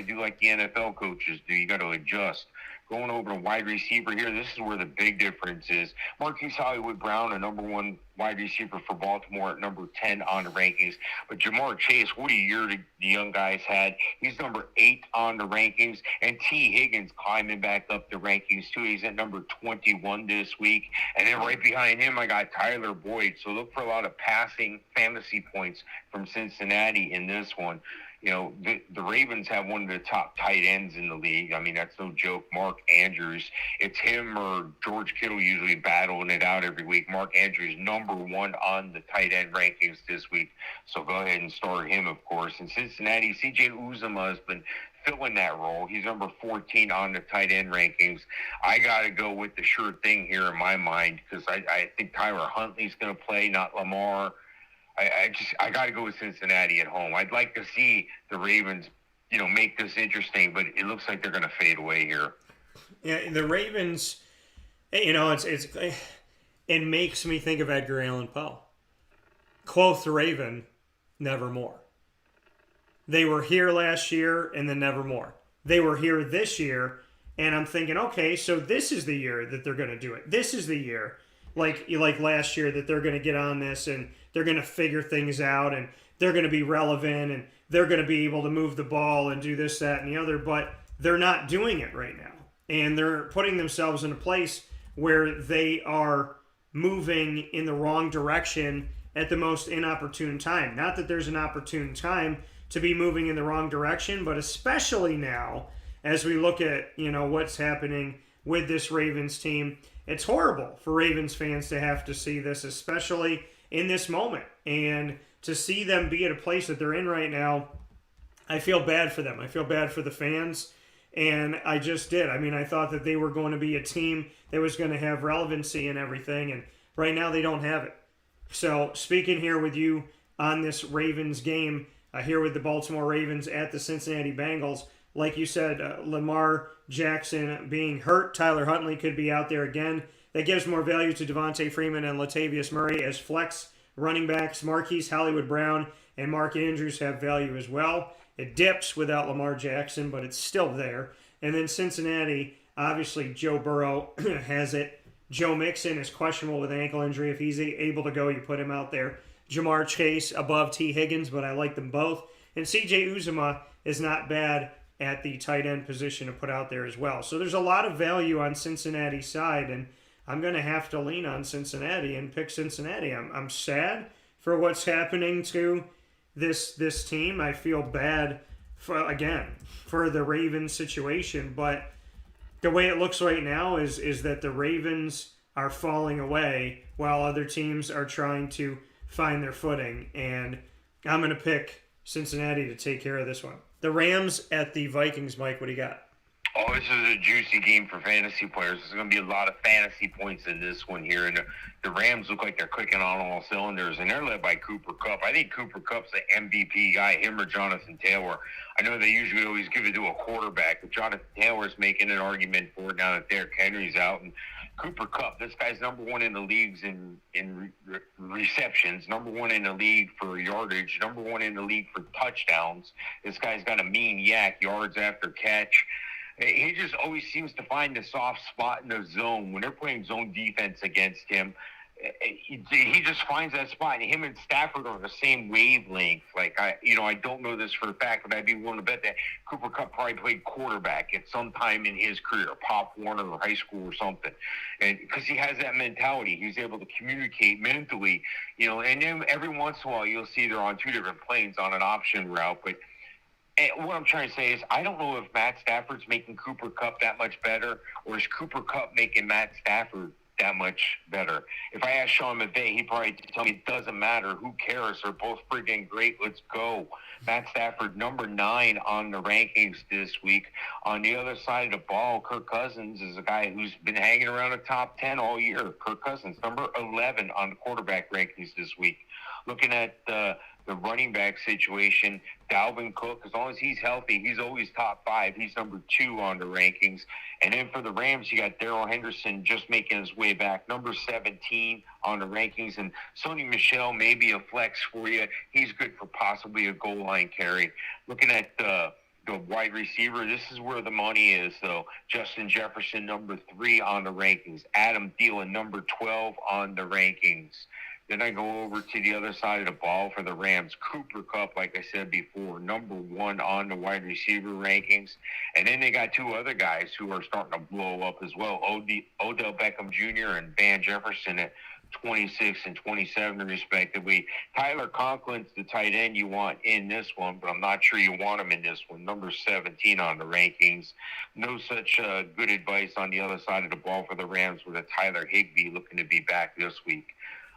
do like the NFL coaches do. You gotta adjust. Going over to wide receiver here, this is where the big difference is. Marquise Hollywood Brown, a number one wide receiver for Baltimore at number 10 on the rankings. But Jamar Chase, what a year the young guys had. He's number 8 on the rankings. And T. Higgins climbing back up the rankings, too. He's at number 21 this week. And then right behind him, I got Tyler Boyd. So look for a lot of passing fantasy points from Cincinnati in this one. You know, the Ravens have one of the top tight ends in the league. I mean, that's no joke. Mark Andrews. It's him or George Kittle usually battling it out every week. Mark Andrews, number 1 on the tight end rankings this week. So go ahead and start him, of course. In Cincinnati, C.J. Uzomah has been filling that role. He's number 14 on the tight end rankings. I got to go with the sure thing here in my mind because I think Tyler Huntley's going to play, not Lamar. I got to go with Cincinnati at home. I'd like to see the Ravens, make this interesting, but it looks like they're going to fade away here. Yeah, the Ravens, it makes me think of Edgar Allan Poe. Quoth the Raven, nevermore. They were here last year and then nevermore. They were here this year, and I'm thinking, okay, so this is the year that they're going to do it. This is the year, like last year, that they're going to get on this and they're going to figure things out and they're going to be relevant and they're going to be able to move the ball and do this, that, and the other. But they're not doing it right now. And they're putting themselves in a place where they are moving in the wrong direction at the most inopportune time. Not that there's an opportune time to be moving in the wrong direction, but especially now as we look at, what's happening with this Ravens team. It's horrible for Ravens fans to have to see this, especially in this moment. And to see them be at a place that they're in right now, I feel bad for them. I feel bad for the fans. And I just did. I mean, I thought that they were going to be a team that was going to have relevancy and everything. And right now they don't have it. So speaking here with you on this Ravens game, here with the Baltimore Ravens at the Cincinnati Bengals, like you said, Lamar Jackson being hurt. Tyler Huntley could be out there again. That gives more value to Devontae Freeman and Latavius Murray as flex running backs. Marquise Hollywood Brown and Mark Andrews have value as well. It dips without Lamar Jackson, but it's still there. And then Cincinnati, obviously Joe Burrow has it. Joe Mixon is questionable with an ankle injury. If he's able to go, you put him out there. Jamar Chase above T. Higgins, but I like them both. And C.J. Uzomah is not bad at the tight end position to put out there as well. So there's a lot of value on Cincinnati's side, and I'm going to have to lean on Cincinnati and pick Cincinnati. I'm sad for what's happening to this team. I feel bad for the Ravens situation, but the way it looks right now is that the Ravens are falling away while other teams are trying to find their footing, and I'm going to pick Cincinnati to take care of this one. The Rams at the Vikings, Mike, what do you got? Oh, this is a juicy game for fantasy players. There's going to be a lot of fantasy points in this one here. And the Rams look like they're clicking on all cylinders, and they're led by Cooper Kupp. I think Cooper Kupp's the MVP guy, him or Jonathan Taylor. I know they usually always give it to a quarterback, but Jonathan Taylor's making an argument for it now that Derrick Henry's out. And Cooper Kupp, this guy's number 1 in the leagues in receptions, number 1 in the league for yardage, number 1 in the league for touchdowns. This guy's got a mean yak, yards after catch. He just always seems to find the soft spot in the zone. When they're playing zone defense against him, he just finds that spot. And him and Stafford are the same wavelength. I don't know this for a fact, but I'd be willing to bet that Cooper Kupp probably played quarterback at some time in his career, Pop Warner or high school or something. And because he has that mentality, he's able to communicate mentally, and then every once in a while you'll see they're on 2 different planes on an option route. But what I'm trying to say is I don't know if Matt Stafford's making Cooper Kupp that much better, or is Cooper Kupp making Matt Stafford that much better. If I asked Sean McVay, he'd probably tell me it doesn't matter. Who cares? They're both freaking great. Let's go. Matt Stafford, number 9 on the rankings this week. On the other side of the ball, Kirk Cousins is a guy who's been hanging around the top 10 all year. Kirk Cousins, number 11 on the quarterback rankings this week. Looking at the The running back situation, Dalvin Cook, as long as he's healthy, he's always top 5. He's number 2 on the rankings. And then for the Rams, you got Darrell Henderson just making his way back, number 17 on the rankings. And Sony Michel may be a flex for you. He's good for possibly a goal line carry. Looking at the wide receiver, this is where the money is, though. Justin Jefferson, number 3 on the rankings. Adam Thielen, number 12 on the rankings. Then I go over to the other side of the ball for the Rams. Cooper Kupp, like I said before, number 1 on the wide receiver rankings. And then they got 2 other guys who are starting to blow up as well. Odell Beckham Jr. and Van Jefferson at 26 and 27 respectively. Tyler Conklin's the tight end you want in this one, but I'm not sure you want him in this one. Number 17 on the rankings. No such good advice on the other side of the ball for the Rams with a Tyler Higbee looking to be back this week.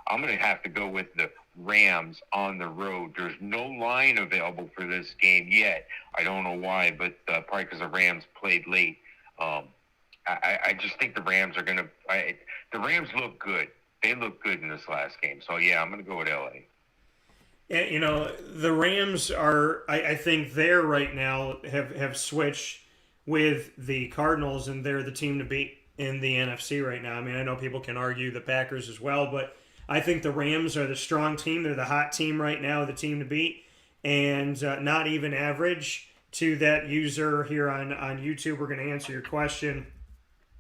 I'm going to have to go with the Rams on the road. There's no line available for this game yet. I don't know why, but probably because the Rams played late. I just think the Rams are going to – the Rams look good. They look good in this last game. So, yeah, I'm going to go with L.A. Yeah, you know, the Rams are – I think they're right now have switched with the Cardinals, and they're the team to beat in the NFC right now. I mean, I know people can argue the Packers as well, but – I think the Rams are the strong team. They're the hot team right now, the team to beat, and not even average. To that user here on YouTube, we're going to answer your question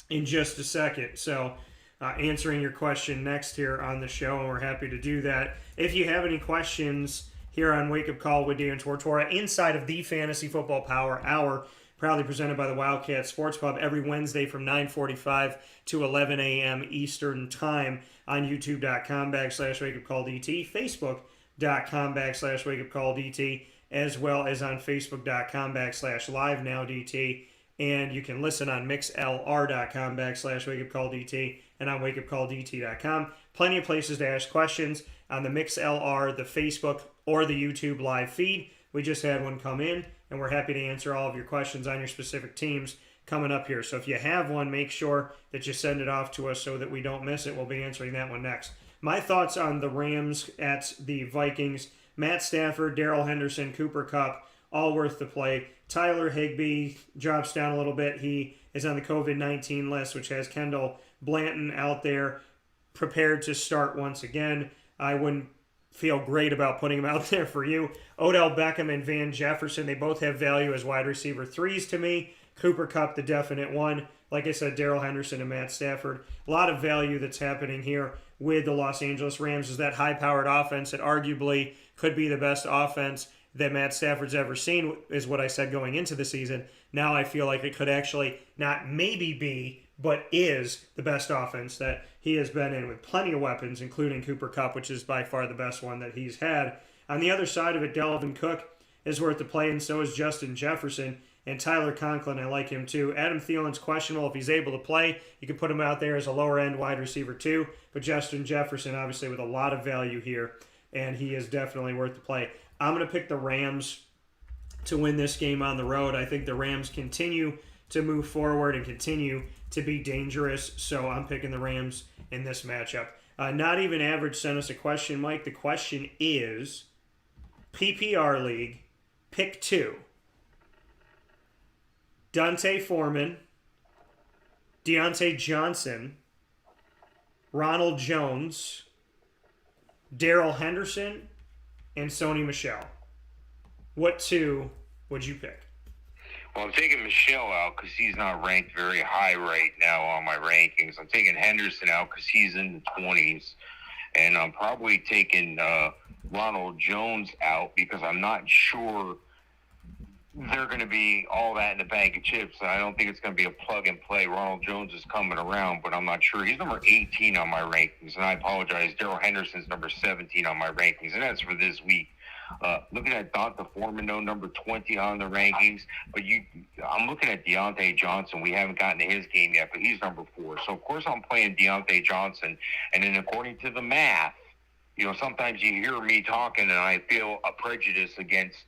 in just a second. So answering your question next here on the show, and we're happy to do that. If you have any questions here on Wake Up Call with Dan Tortora inside of the Fantasy Football Power Hour, proudly presented by the Wildcat Sports Pub every Wednesday from 9:45 to 11 a.m. Eastern Time on youtube.com/wakeupcalldt, facebook.com/wakeupcalldt, as well as on facebook.com/livenowdt. And you can listen on mixlr.com/wakeupcalldt and on wakeupcalldt.com. Plenty of places to ask questions on the MixLR, the Facebook, or the YouTube live feed. We just had one come in, and we're happy to answer all of your questions on your specific teams coming up here. So if you have one, make sure that you send it off to us so that we don't miss it. We'll be answering that one next. My thoughts on the Rams at the Vikings: Matt Stafford, Darrell Henderson, Cooper Kupp, all worth the play. Tyler Higbee drops down a little bit. He is on the COVID-19 list, which has Kendall Blanton out there prepared to start once again. I wouldn't feel great about putting him out there for you. Odell Beckham and Van Jefferson, they both have value as wide receiver 3s to me. Cooper Kupp, the definite one. Like I said, Darrell Henderson and Matt Stafford. A lot of value that's happening here with the Los Angeles Rams is that high-powered offense that arguably could be the best offense that Matt Stafford's ever seen, is what I said going into the season. Now I feel like it could actually not maybe be, but is the best offense that he has been in, with plenty of weapons, including Cooper Kupp, which is by far the best one that he's had. On the other side of it, Dalvin Cook is worth the play, and so is Justin Jefferson. And Tyler Conklin, I like him too. Adam Thielen's questionable. If he's able to play, you can put him out there as a lower-end wide receiver too. But Justin Jefferson, obviously, with a lot of value here, and he is definitely worth the play. I'm going to pick the Rams to win this game on the road. I think the Rams continue to move forward and continue to be dangerous, so I'm picking the Rams in this matchup. Not Even Average sent us a question, Mike. The question is, PPR League, pick 2. Dante Foreman, Deontay Johnson, Ronald Jones, Darrell Henderson, and Sony Michel. What 2 would you pick? Well, I'm taking Michelle out because he's not ranked very high right now on my rankings. I'm taking Henderson out because he's in the 20s. And I'm probably taking Ronald Jones out because I'm not sure they're going to be all that in the bag of chips. I don't think it's going to be a plug-and-play. Ronald Jones is coming around, but I'm not sure. He's number 18 on my rankings, and I apologize. Darrell Henderson's number 17 on my rankings, and that's for this week. Looking at Donta Foreman, though, number 20 on the rankings. But I'm looking at Deontay Johnson. We haven't gotten to his game yet, but he's number 4. So, of course, I'm playing Deontay Johnson. And then according to the math, sometimes you hear me talking and I feel a prejudice against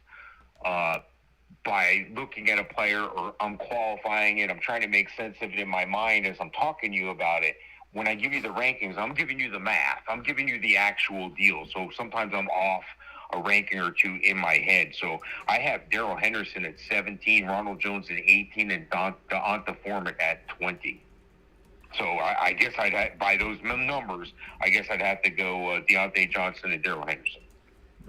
by looking at a player, or I'm qualifying it. I'm trying to make sense of it in my mind as I'm talking to you about it. When I give you the rankings, I'm giving you the math. I'm giving you the actual deal. So sometimes I'm off a ranking or two in my head. So I have Darrell Henderson at 17, Ronald Jones at 18, and Deonta Foreman at 20. So I guess by those numbers, I guess I'd have to go Deontay Johnson and Darrell Henderson.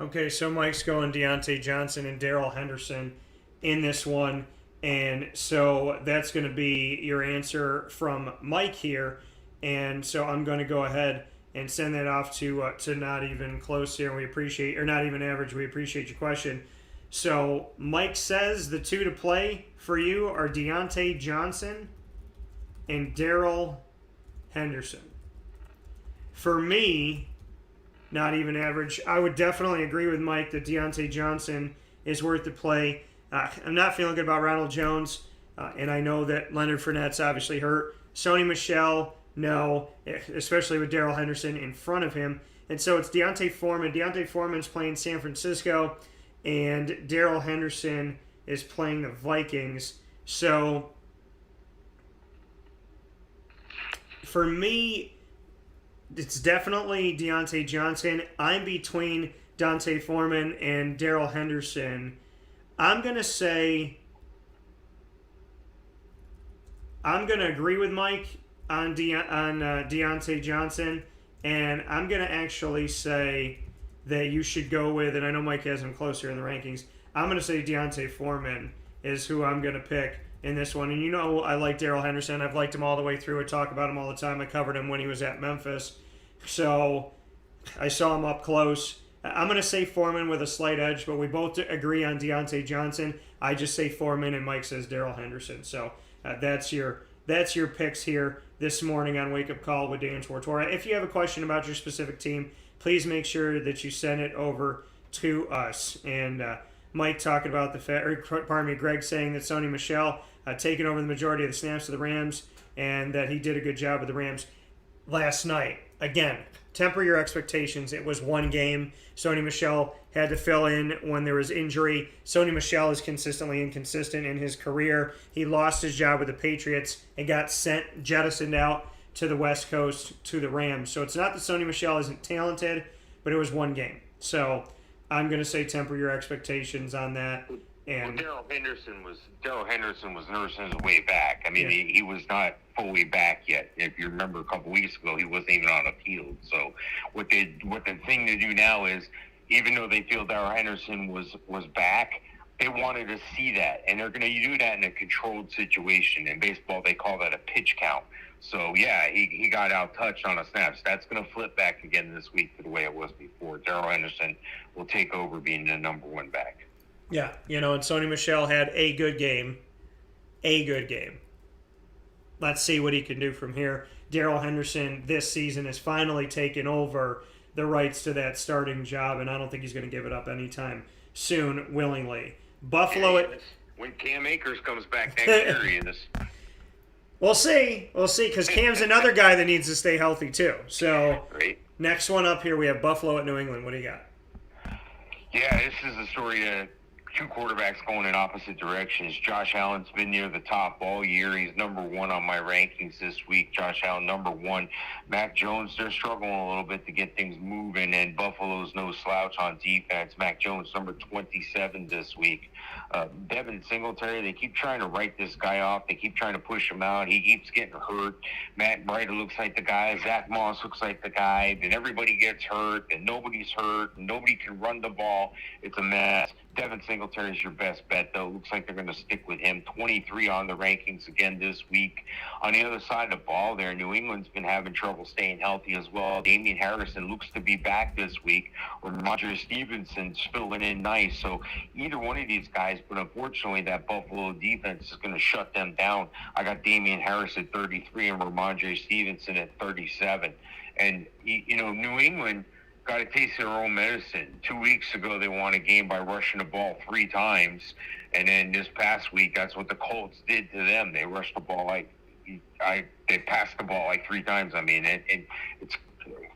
Okay, so Mike's going Deontay Johnson and Darrell Henderson in this one. And so that's going to be your answer from Mike here. And so I'm going to go ahead and send that off to Not Even Close here. We appreciate, or Not Even Average, we appreciate your question. So Mike says the two to play for you are Deontay Johnson and Darrell Henderson. For me, Not Even Average, I would definitely agree with Mike that Deontay Johnson is worth the play. I'm not feeling good about Ronald Jones, and I know that Leonard Fournette's obviously hurt. Sony Michel, no, especially with Darrell Henderson in front of him. And so it's Deontay Foreman. Deontay Foreman's playing San Francisco, and Darrell Henderson is playing the Vikings. So for me, it's definitely Deontay Johnson. I'm between Deontay Foreman and Darrell Henderson. I'm going to agree with Mike on Deontay Johnson, and I'm going to actually say that you should go with, and I know Mike has him closer in the rankings, I'm going to say Deontay Foreman is who I'm going to pick in this one. And you know I like Darrell Henderson. I've liked him all the way through. I talk about him all the time. I covered him when he was at Memphis. So I saw him up close. I'm going to say Foreman with a slight edge, but we both agree on Deontay Johnson. I just say Foreman, and Mike says Darrell Henderson. So that's your picks here this morning on Wake Up Call with Dan Tortora. If you have a question about your specific team, please make sure that you send it over to us. And Mike talking about Greg saying that Sony Michel taking over the majority of the snaps of the Rams and that he did a good job with the Rams last night. Again, temper your expectations. It was one game. Sony Michel had to fill in when there was injury. Sony Michel is consistently inconsistent in his career. He lost his job with the Patriots and got jettisoned out to the West Coast to the Rams. So it's not that Sony Michel isn't talented, but it was one game. So I'm going to say temper your expectations on that. And Darrell Henderson was nursing his way back. I mean, he was not fully back yet. If you remember, a couple weeks ago, he wasn't even on a field. So what the thing to do now is, even though they feel Darrell Henderson was back, they wanted to see that, and they're going to do that in a controlled situation. In baseball, they call that a pitch count. So yeah, he got out touched on a snaps. That's going to flip back again this week to the way it was before. Darrell Henderson will take over being the number one back. Yeah, and Sony Michel had a good game. Let's see what he can do from here. Darrell Henderson this season has finally taken over the rights to that starting job, and I don't think he's going to give it up anytime soon, willingly. Buffalo. When Cam Akers comes back next year, he is. We'll see, because Cam's another guy that needs to stay healthy too. So Great. Next one up here, we have Buffalo at New England. What do you got? Yeah, this is a story of two quarterbacks going in opposite directions. Josh Allen's been near the top all year. He's number one on my rankings this week. Josh Allen, number one. Mac Jones, they're struggling a little bit to get things moving, and Buffalo's no slouch on defense. Mac Jones, number 27 this week. Devin Singletary, they keep trying to write this guy off. They keep trying to push him out. He keeps getting hurt. Matt Breida looks like the guy. Zach Moss looks like the guy. And everybody gets hurt, and nobody's hurt, and nobody can run the ball. It's a mess. Devin Singletary is your best bet, though. Looks like they're going to stick with him. 23 on the rankings again this week. On the other side of the ball there, New England's been having trouble staying healthy as well. Damian Harrison looks to be back this week. Ramondre Stevenson's filling in nice. So either one of these guys, but unfortunately that Buffalo defense is going to shut them down. I got Damian Harris at 33 and Ramondre Stevenson at 37. And, New England got to taste their own medicine. 2 weeks ago, they won a game by rushing the ball 3 times. And then this past week, that's what the Colts did to them. They rushed the ball they passed the ball 3 times. I mean, and it's,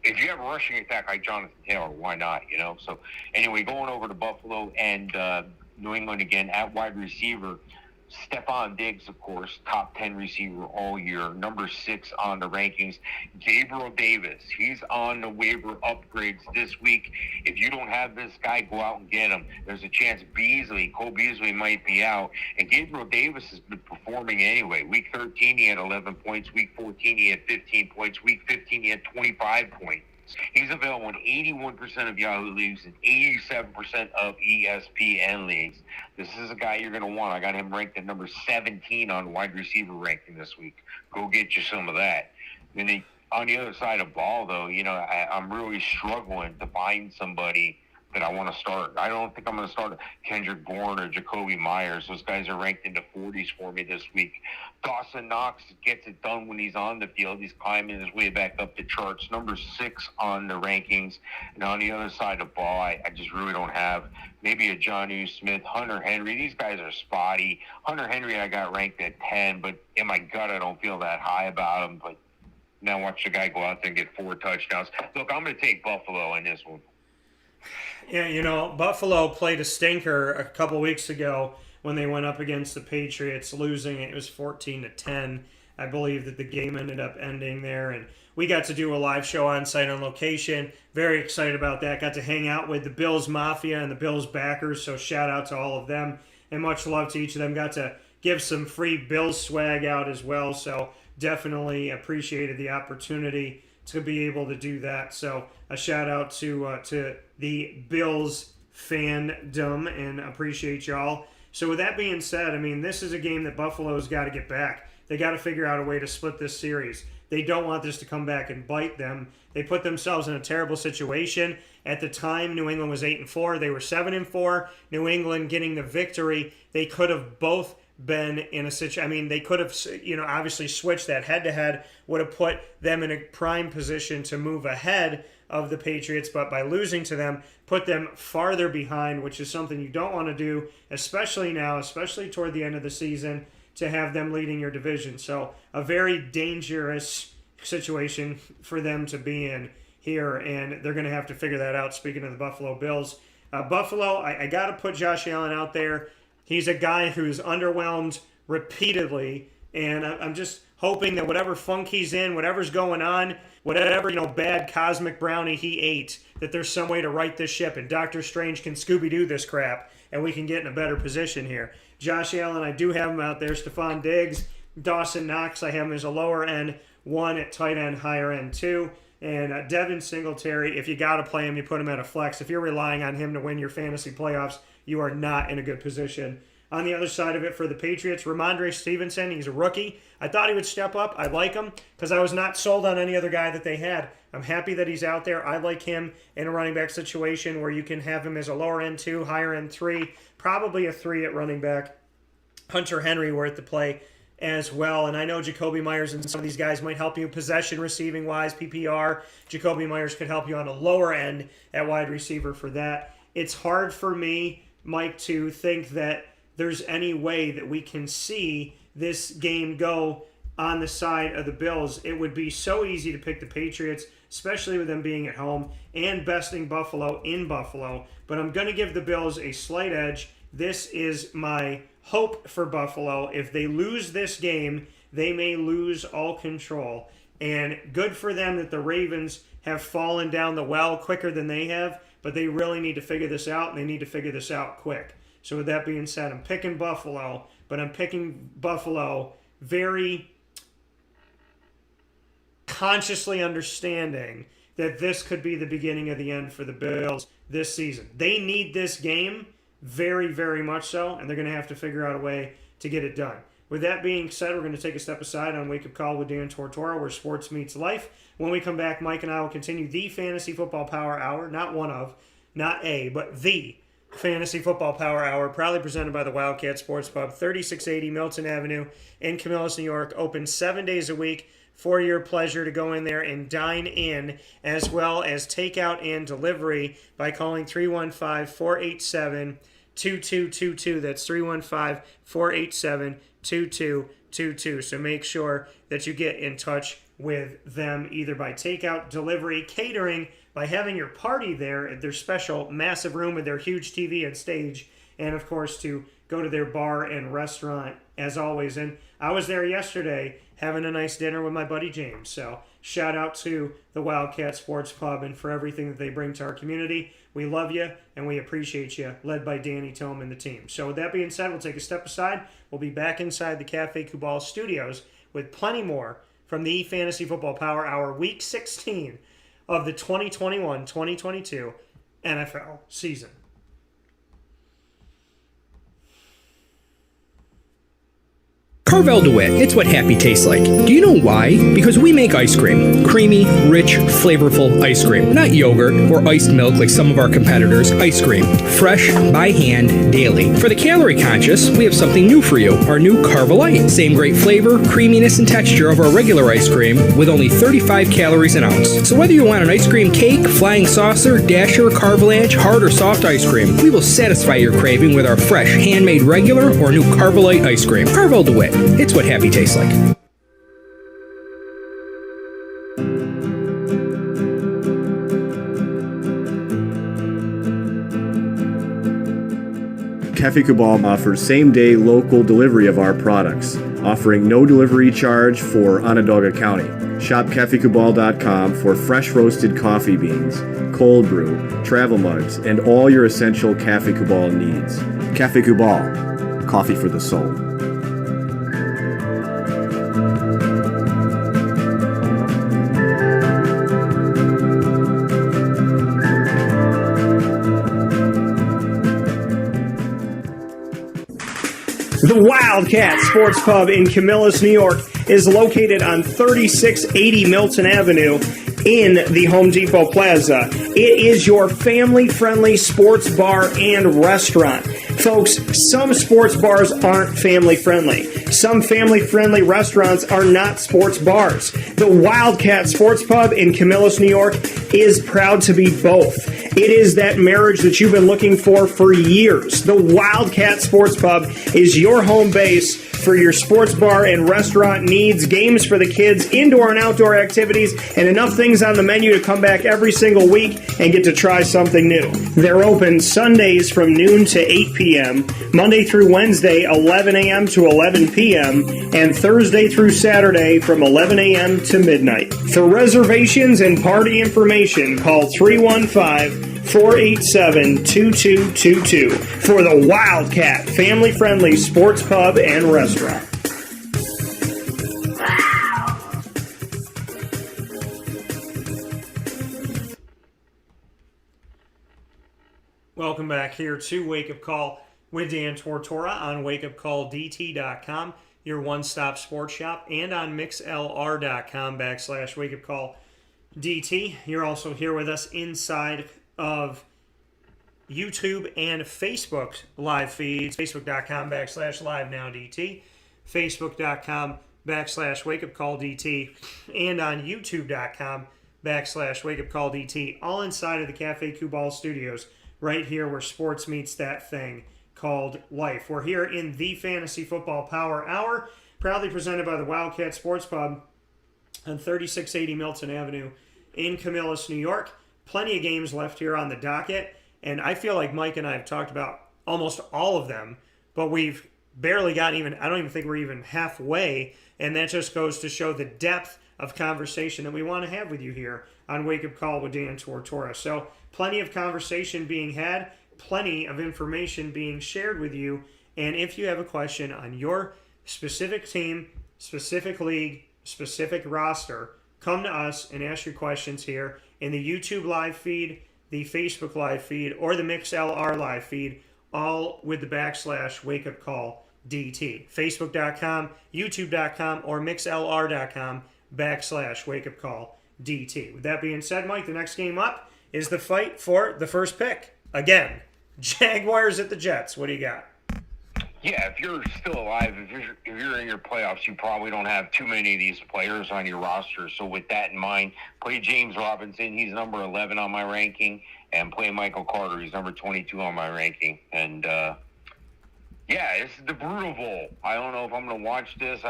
if you have a rushing attack like Jonathan Taylor, why not, So anyway, going over to Buffalo and New England again at wide receiver, Stephon Diggs, of course, top 10 receiver all year, number 6 on the rankings. Gabriel Davis, he's on the waiver upgrades this week. If you don't have this guy, go out and get him. There's a chance Cole Beasley might be out. And Gabriel Davis has been performing anyway. Week 13, he had 11 points. Week 14, he had 15 points. Week 15, he had 25 points. He's available in 81% of Yahoo leagues and 87% of ESPN leagues. This is a guy you're going to want. I got him ranked at number 17 on wide receiver ranking this week. Go get you some of that. Then on the other side of ball, though, I'm really struggling to find somebody that I want to start. I don't think I'm going to start Kendrick Bourne or Jacoby Myers. Those guys are ranked in the 40s for me this week. Dawson Knox gets it done when he's on the field. He's climbing his way back up the charts. Number 6 on the rankings. And on the other side of ball, I just really don't have maybe a Jonnu Smith, Hunter Henry. These guys are spotty. Hunter Henry I got ranked at 10, but in my gut I don't feel that high about him. But now watch the guy go out there and get 4 touchdowns. Look, I'm going to take Buffalo in this one. Yeah, Buffalo played a stinker a couple weeks ago when they went up against the Patriots, losing. It was 14-10. I believe that the game ended up ending there, and we got to do a live show on site on location. Very excited about that. Got to hang out with the Bills Mafia and the Bills backers, so shout out to all of them, and much love to each of them. Got to give some free Bills swag out as well, so definitely appreciated the opportunity to be able to do that. So a shout out to the Bills fandom, and appreciate y'all. So with that being said, this is a game that Buffalo's got to get back. They got to figure out a way to split this series. They don't want this to come back and bite them. They put themselves in a terrible situation. At the time, New England was 8-4. They were 7-4. New England getting the victory. They could have both been in a situation. They could have, obviously switched that head-to-head, would have put them in a prime position to move ahead of the Patriots, but by losing to them, put them farther behind, which is something you don't want to do, especially now, especially toward the end of the season, to have them leading your division. So a very dangerous situation for them to be in here, and they're going to have to figure that out. Speaking of the Buffalo Bills, Buffalo, I got to put Josh Allen out there. He's a guy who's underwhelmed repeatedly, and I'm just hoping that whatever funk he's in, whatever's going on, whatever bad cosmic brownie he ate, that there's some way to right this ship, and Doctor Strange can Scooby-Doo this crap, and we can get in a better position here. Josh Allen, I do have him out there. Stephon Diggs, Dawson Knox, I have him as a lower end 1, at tight end, higher end 2. And Devin Singletary, if you got to play him, you put him at a flex. If you're relying on him to win your fantasy playoffs, you are not in a good position. On the other side of it for the Patriots, Ramondre Stevenson, he's a rookie. I thought he would step up. I like him because I was not sold on any other guy that they had. I'm happy that he's out there. I like him in a running back situation where you can have him as a lower end 2, higher end 3, probably a 3 at running back. Hunter Henry worth the play as well. And I know Jacoby Myers and some of these guys might help you possession receiving wise, PPR. Jacoby Myers could help you on a lower end at wide receiver for that. It's hard for me, Mike, to think that there's any way that we can see this game go on the side of the Bills. It would be so easy to pick the Patriots, especially with them being at home and besting Buffalo in Buffalo. But I'm going to give the Bills a slight edge. This is my hope for Buffalo. If they lose this game, they may lose all control. And good for them that the Ravens have fallen down the well quicker than they have, but they really need to figure this out, and they need to figure this out quick. So with that being said, I'm picking Buffalo, but I'm picking Buffalo very consciously understanding that this could be the beginning of the end for the Bills this season. They need this game very, very much so, and they're going to have to figure out a way to get it done. With that being said, we're going to take a step aside on Wake Up Call with Dan Tortora, where sports meets life. When we come back, Mike and I will continue the Fantasy Football Power Hour, not the Fantasy Football Power Hour, proudly presented by the Wildcat Sports Pub, 3680 Milton Avenue in Camillus, New York. Open 7 days a week for your pleasure to go in there and dine in, as well as takeout and delivery by calling 315-487-2222. That's 315-487-2222. So make sure that you get in touch with them either by takeout, delivery, catering, by having your party there at their special massive room with their huge TV and stage, and of course to go to their bar and restaurant as always. And I was there yesterday having a nice dinner with my buddy James. So shout out to the Wildcat Sports Pub and for everything that they bring to our community. We love you and we appreciate you, led by Danny Tome and the team. So with that being said, we'll take a step aside. We'll be back inside the Cafe Kubal studios with plenty more from the Fantasy Football Power Hour Week 16 of the 2021-2022 NFL season. Carvel DeWitt, it's what happy tastes like. Do you know why? Because we make ice cream. Creamy, rich, flavorful ice cream. Not yogurt or iced milk like some of our competitors. Ice cream. Fresh, by hand, daily. For the calorie conscious, we have something new for you. Our new Carvelite. Same great flavor, creaminess, and texture of our regular ice cream with only 35 calories an ounce. So whether you want an ice cream cake, flying saucer, dasher, carvalanche, hard or soft ice cream, we will satisfy your craving with our fresh, handmade regular or new Carvelite ice cream. Carvel DeWitt. It's what happy tastes like. Cafe Kubal offers same-day local delivery of our products, offering no delivery charge for Onondaga County. Shop cafekubal.com for fresh roasted coffee beans, cold brew, travel mugs, and all your essential Cafe Kubal needs. Cafe Kubal, coffee for the soul. The Wildcat Sports Pub in Camillus, New York is located on 3680 Milton Avenue in the Home Depot Plaza. It is your family-friendly sports bar and restaurant. Folks, some sports bars aren't family-friendly. Some family-friendly restaurants are not sports bars. The Wildcat Sports Pub in Camillus, New York is proud to be both. It is that marriage that you've been looking for years. The Wildcat Sports Pub is your home base for your sports bar and restaurant needs, games for the kids, indoor and outdoor activities, and enough things on the menu to come back every single week and get to try something new. They're open Sundays from noon to 8 p.m., Monday through Wednesday, 11 a.m. to 11 p.m., and Thursday through Saturday from 11 a.m. to midnight. For reservations and party information, call 315-487-2222 for the Wildcat family-friendly sports pub and restaurant. Welcome back here to Wake Up Call with Dan Tortora on wakeupcalldt.com, your one-stop sports shop, and on mixlr.com/wakeupcalldt. You're also here with us inside of YouTube and Facebook live feeds, facebook.com/live-now-dt, facebook.com/wakeupcalldt, and on youtube.com/wakeupcalldt, all inside of the Cafe Kubal studios, right here where sports meets that thing called life. We're here in the Fantasy Football Power Hour, proudly presented by the Wildcat Sports Pub on 3680 Milton Avenue in Camillus, New York. Plenty of games left here on the docket, and I feel like Mike and I have talked about almost all of them, but we've barely gotten even, I don't even think we're even halfway, and that just goes to show the depth of conversation that we want to have with you here on Wake Up Call with Dan Tortora. So plenty of conversation being had, plenty of information being shared with you, and if you have a question on your specific team, specific league, specific roster, come to us and ask your questions here in the YouTube live feed, the Facebook live feed, or the MixLR live feed, all with the /wakeupcalldt. Facebook.com, YouTube.com, or MixLR.com /wakeupcalldt. With that being said, Mike, the next game up is the fight for the first pick. Again, Jaguars at the Jets. What do you got? Yeah, if you're still alive, if you're in your playoffs, you probably don't have too many of these players on your roster. So with that in mind, play James Robinson. He's number 11 on my ranking. And play Michael Carter. He's number 22 on my ranking. And, yeah, this is the Brutal Bowl. I don't know if I'm going to watch this.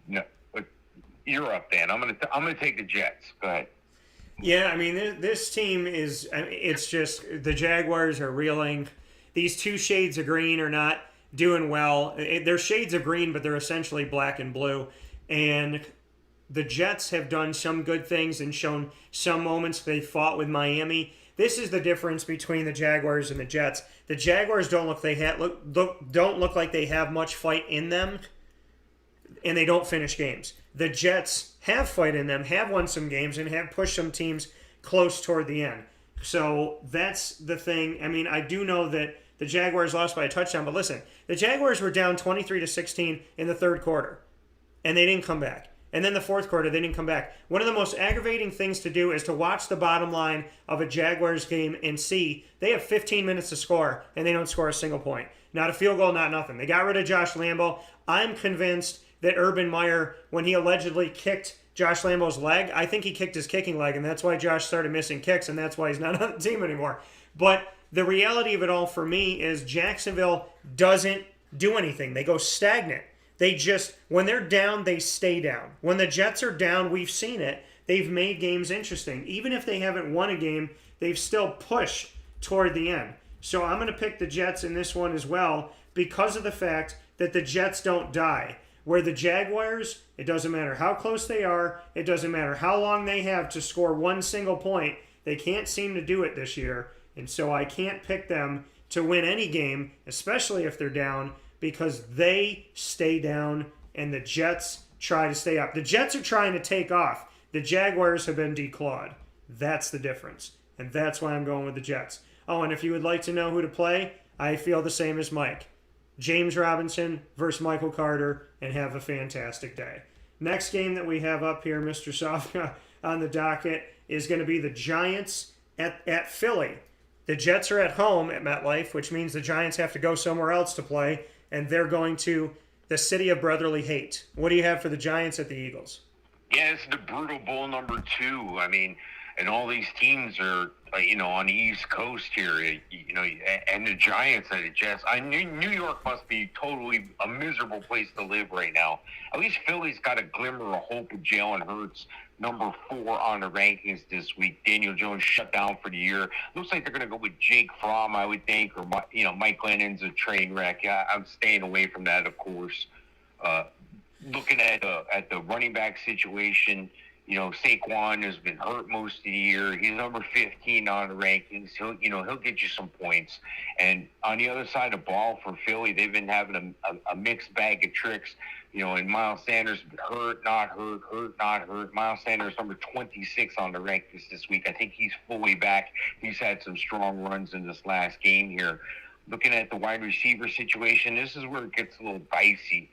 No. You're up, Dan. I'm going to take the Jets. Go ahead. Yeah, I mean, this team is, it's just, the Jaguars are reeling. these two shades of green are not doing well. They're shades of green, but they're essentially black and blue. And the Jets have done some good things and shown some moments they fought with Miami. This is the difference between the Jaguars and the Jets. The Jaguars don't look like they have much fight in them, and they don't finish games. The Jets have fight in them, have won some games, and have pushed some teams close toward the end. So that's the thing. I mean, I do know that the Jaguars lost by a touchdown, but listen, the Jaguars were down 23-16 in the third quarter, and they didn't come back. And then the fourth quarter, they didn't come back. One of the most aggravating things to do is to watch the bottom line of a Jaguars game and see they have 15 minutes to score, and they don't score a single point. Not a field goal, not nothing. They got rid of Josh Lambo. I'm convinced that Urban Meyer, when he allegedly kicked Josh Lambo's leg, I think he kicked his kicking leg, and that's why Josh started missing kicks, and that's why he's not on the team anymore. But the reality of it all for me is Jacksonville doesn't do anything. They go stagnant. They just, when they're down, they stay down. When the Jets are down, we've seen it. They've made games interesting. Even if they haven't won a game, they've still pushed toward the end. So I'm going to pick the Jets in this one as well because of the fact that the Jets don't die. Where the Jaguars, it doesn't matter how close they are, it doesn't matter how long they have to score one single point, they can't seem to do it this year. And so I can't pick them to win any game, especially if they're down, because they stay down and the Jets try to stay up. The Jets are trying to take off. The Jaguars have been declawed. That's the difference. And that's why I'm going with the Jets. Oh, and if you would like to know who to play, I feel the same as Mike. James Robinson versus Michael Carter, and have a fantastic day. Next game that we have up here, Mr. Sofka, on the docket is going to be the Giants at Philly. The Jets are at home at MetLife, which means the Giants have to go somewhere else to play, and they're going to the city of brotherly hate. What do you have for the Giants at the Eagles? Yeah, it's the brutal bowl number 2. I mean, and all these teams are, on the East Coast here, and the Giants and the Jets. New York must be totally a miserable place to live right now. At least Philly's got a glimmer of hope with Jalen Hurts, number 4 on the rankings this week. Daniel Jones shut down for the year. Looks like they're going to go with Jake Fromm, I would think, or Mike Glennon's a train wreck. Yeah, I'm staying away from that, of course. Looking at the running back situation, Saquon has been hurt most of the year. He's number 15 on the rankings. He'll get you some points. And on the other side of the ball for Philly, they've been having a mixed bag of tricks. And Miles Sanders hurt, not hurt, hurt, not hurt. Miles Sanders number 26 on the rankings this week. I think he's fully back. He's had some strong runs in this last game here. Looking at the wide receiver situation, this is where it gets a little dicey.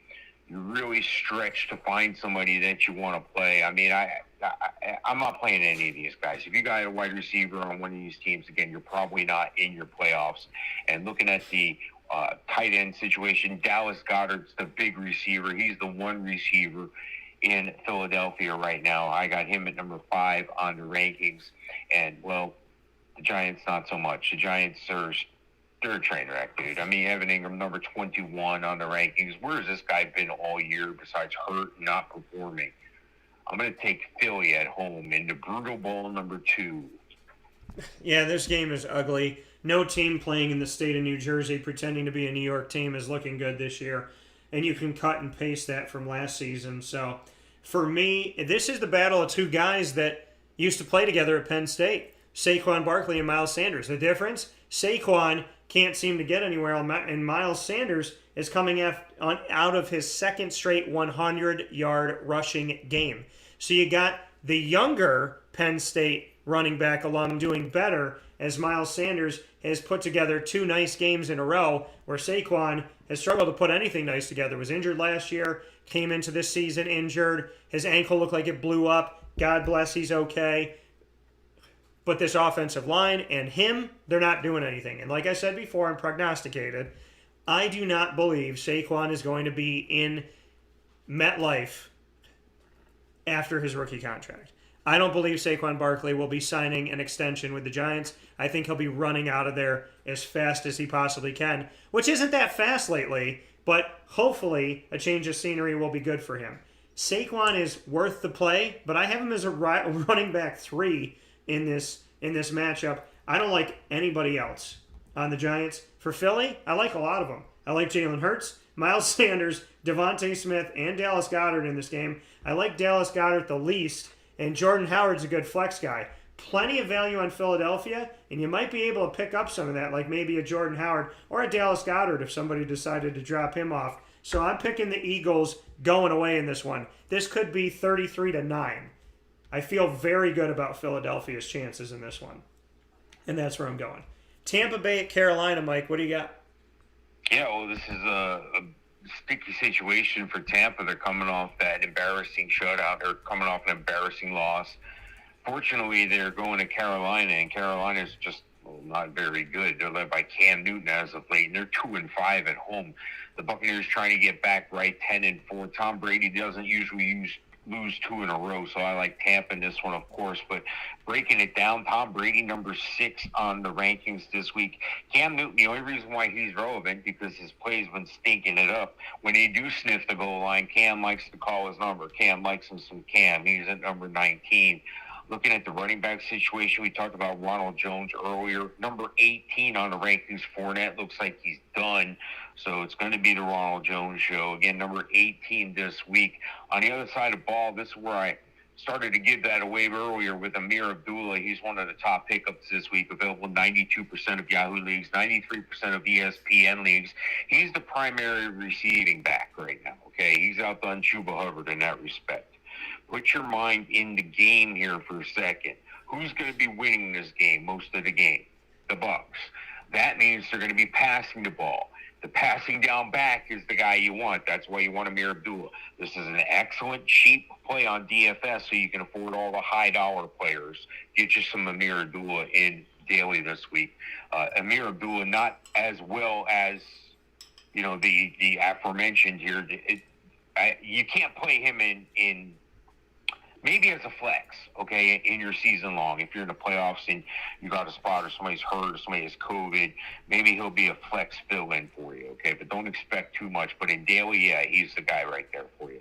You really stretch to find somebody that you want to play. I mean, I'm not playing any of these guys. If you got a wide receiver on one of these teams, again, you're probably not in your playoffs. And looking at the tight end situation, Dallas Goedert's the big receiver. He's the one receiver in Philadelphia right now. I got him at number 5 on the rankings. And, well, the Giants, not so much. The Giants are... they're a train wreck, dude. I mean, Evan Ingram, number 21 on the rankings. Where has this guy been all year besides hurt and not performing? I'm going to take Philly at home in the brutal bowl number 2. Yeah, this game is ugly. No team playing in the state of New Jersey pretending to be a New York team is looking good this year. And you can cut and paste that from last season. So, for me, this is the battle of two guys that used to play together at Penn State. Saquon Barkley and Miles Sanders. The difference? Saquon can't seem to get anywhere, and Miles Sanders is coming out of his second straight 100-yard rushing game. So you got the younger Penn State running back alum doing better as Miles Sanders has put together 2 nice games in a row where Saquon has struggled to put anything nice together. Was injured last year, came into this season injured. His ankle looked like it blew up. God bless, he's okay. But this offensive line and him, they're not doing anything. And like I said before and prognosticated, I do not believe Saquon is going to be in MetLife after his rookie contract. I don't believe Saquon Barkley will be signing an extension with the Giants. I think he'll be running out of there as fast as he possibly can, which isn't that fast lately, but hopefully a change of scenery will be good for him. Saquon is worth the play, but I have him as a running back 3 in this matchup. I don't like anybody else on the Giants. For Philly, I like a lot of them. I like Jalen Hurts, Miles Sanders, Devontae Smith, and Dallas Goedert in this game. I like Dallas Goedert the least, and Jordan Howard's a good flex guy. Plenty of value on Philadelphia, and you might be able to pick up some of that, like maybe a Jordan Howard or a Dallas Goedert if somebody decided to drop him off. So I'm picking the Eagles going away in this one. This could be 33-9. I feel very good about Philadelphia's chances in this one, and that's where I'm going. Tampa Bay at Carolina, Mike. What do you got? Yeah, well, this is a sticky situation for Tampa. They're coming off that embarrassing shutout. They're coming off an embarrassing loss. Fortunately, they're going to Carolina, and Carolina's just not very good. They're led by Cam Newton as of late, and they're 2-5 at home. The Buccaneers trying to get back right, 10-4. Tom Brady doesn't usually lose 2 in a row, so I like Tampa in this one, of course. But breaking it down, Tom Brady number 6 on the rankings this week. Cam Newton, the only reason why he's relevant because his play's been stinking it up. When they do sniff the goal line, Cam likes to call his number. Cam likes him some Cam. He's at number 19. Looking at the running back situation, we talked about Ronald Jones earlier. Number 18 on the rankings, Fournette looks like he's done. So it's going to be the Ronald Jones show. Again, number 18 this week. On the other side of the ball, this is where I started to give that away earlier with Amir Abdullah. He's one of the top pickups this week, available 92% of Yahoo leagues, 93% of ESPN leagues. He's the primary receiving back right now, okay? He's outdone Chuba Hubbard in that respect. Put your mind in the game here for a second. Who's going to be winning this game most of the game? The Bucks. That means they're going to be passing the ball. The passing down back is the guy you want. That's why you want Amir Abdullah. This is an excellent, cheap play on DFS, so you can afford all the high-dollar players. Get you some Amir Abdullah in daily this week. Amir Abdullah not as well as, the aforementioned here. You can't play him in maybe as a flex, okay, in your season long. If you're in the playoffs and you got a spot or somebody's hurt or somebody has COVID, maybe he'll be a flex fill-in for you, okay? But don't expect too much. But in daily, yeah, he's the guy right there for you.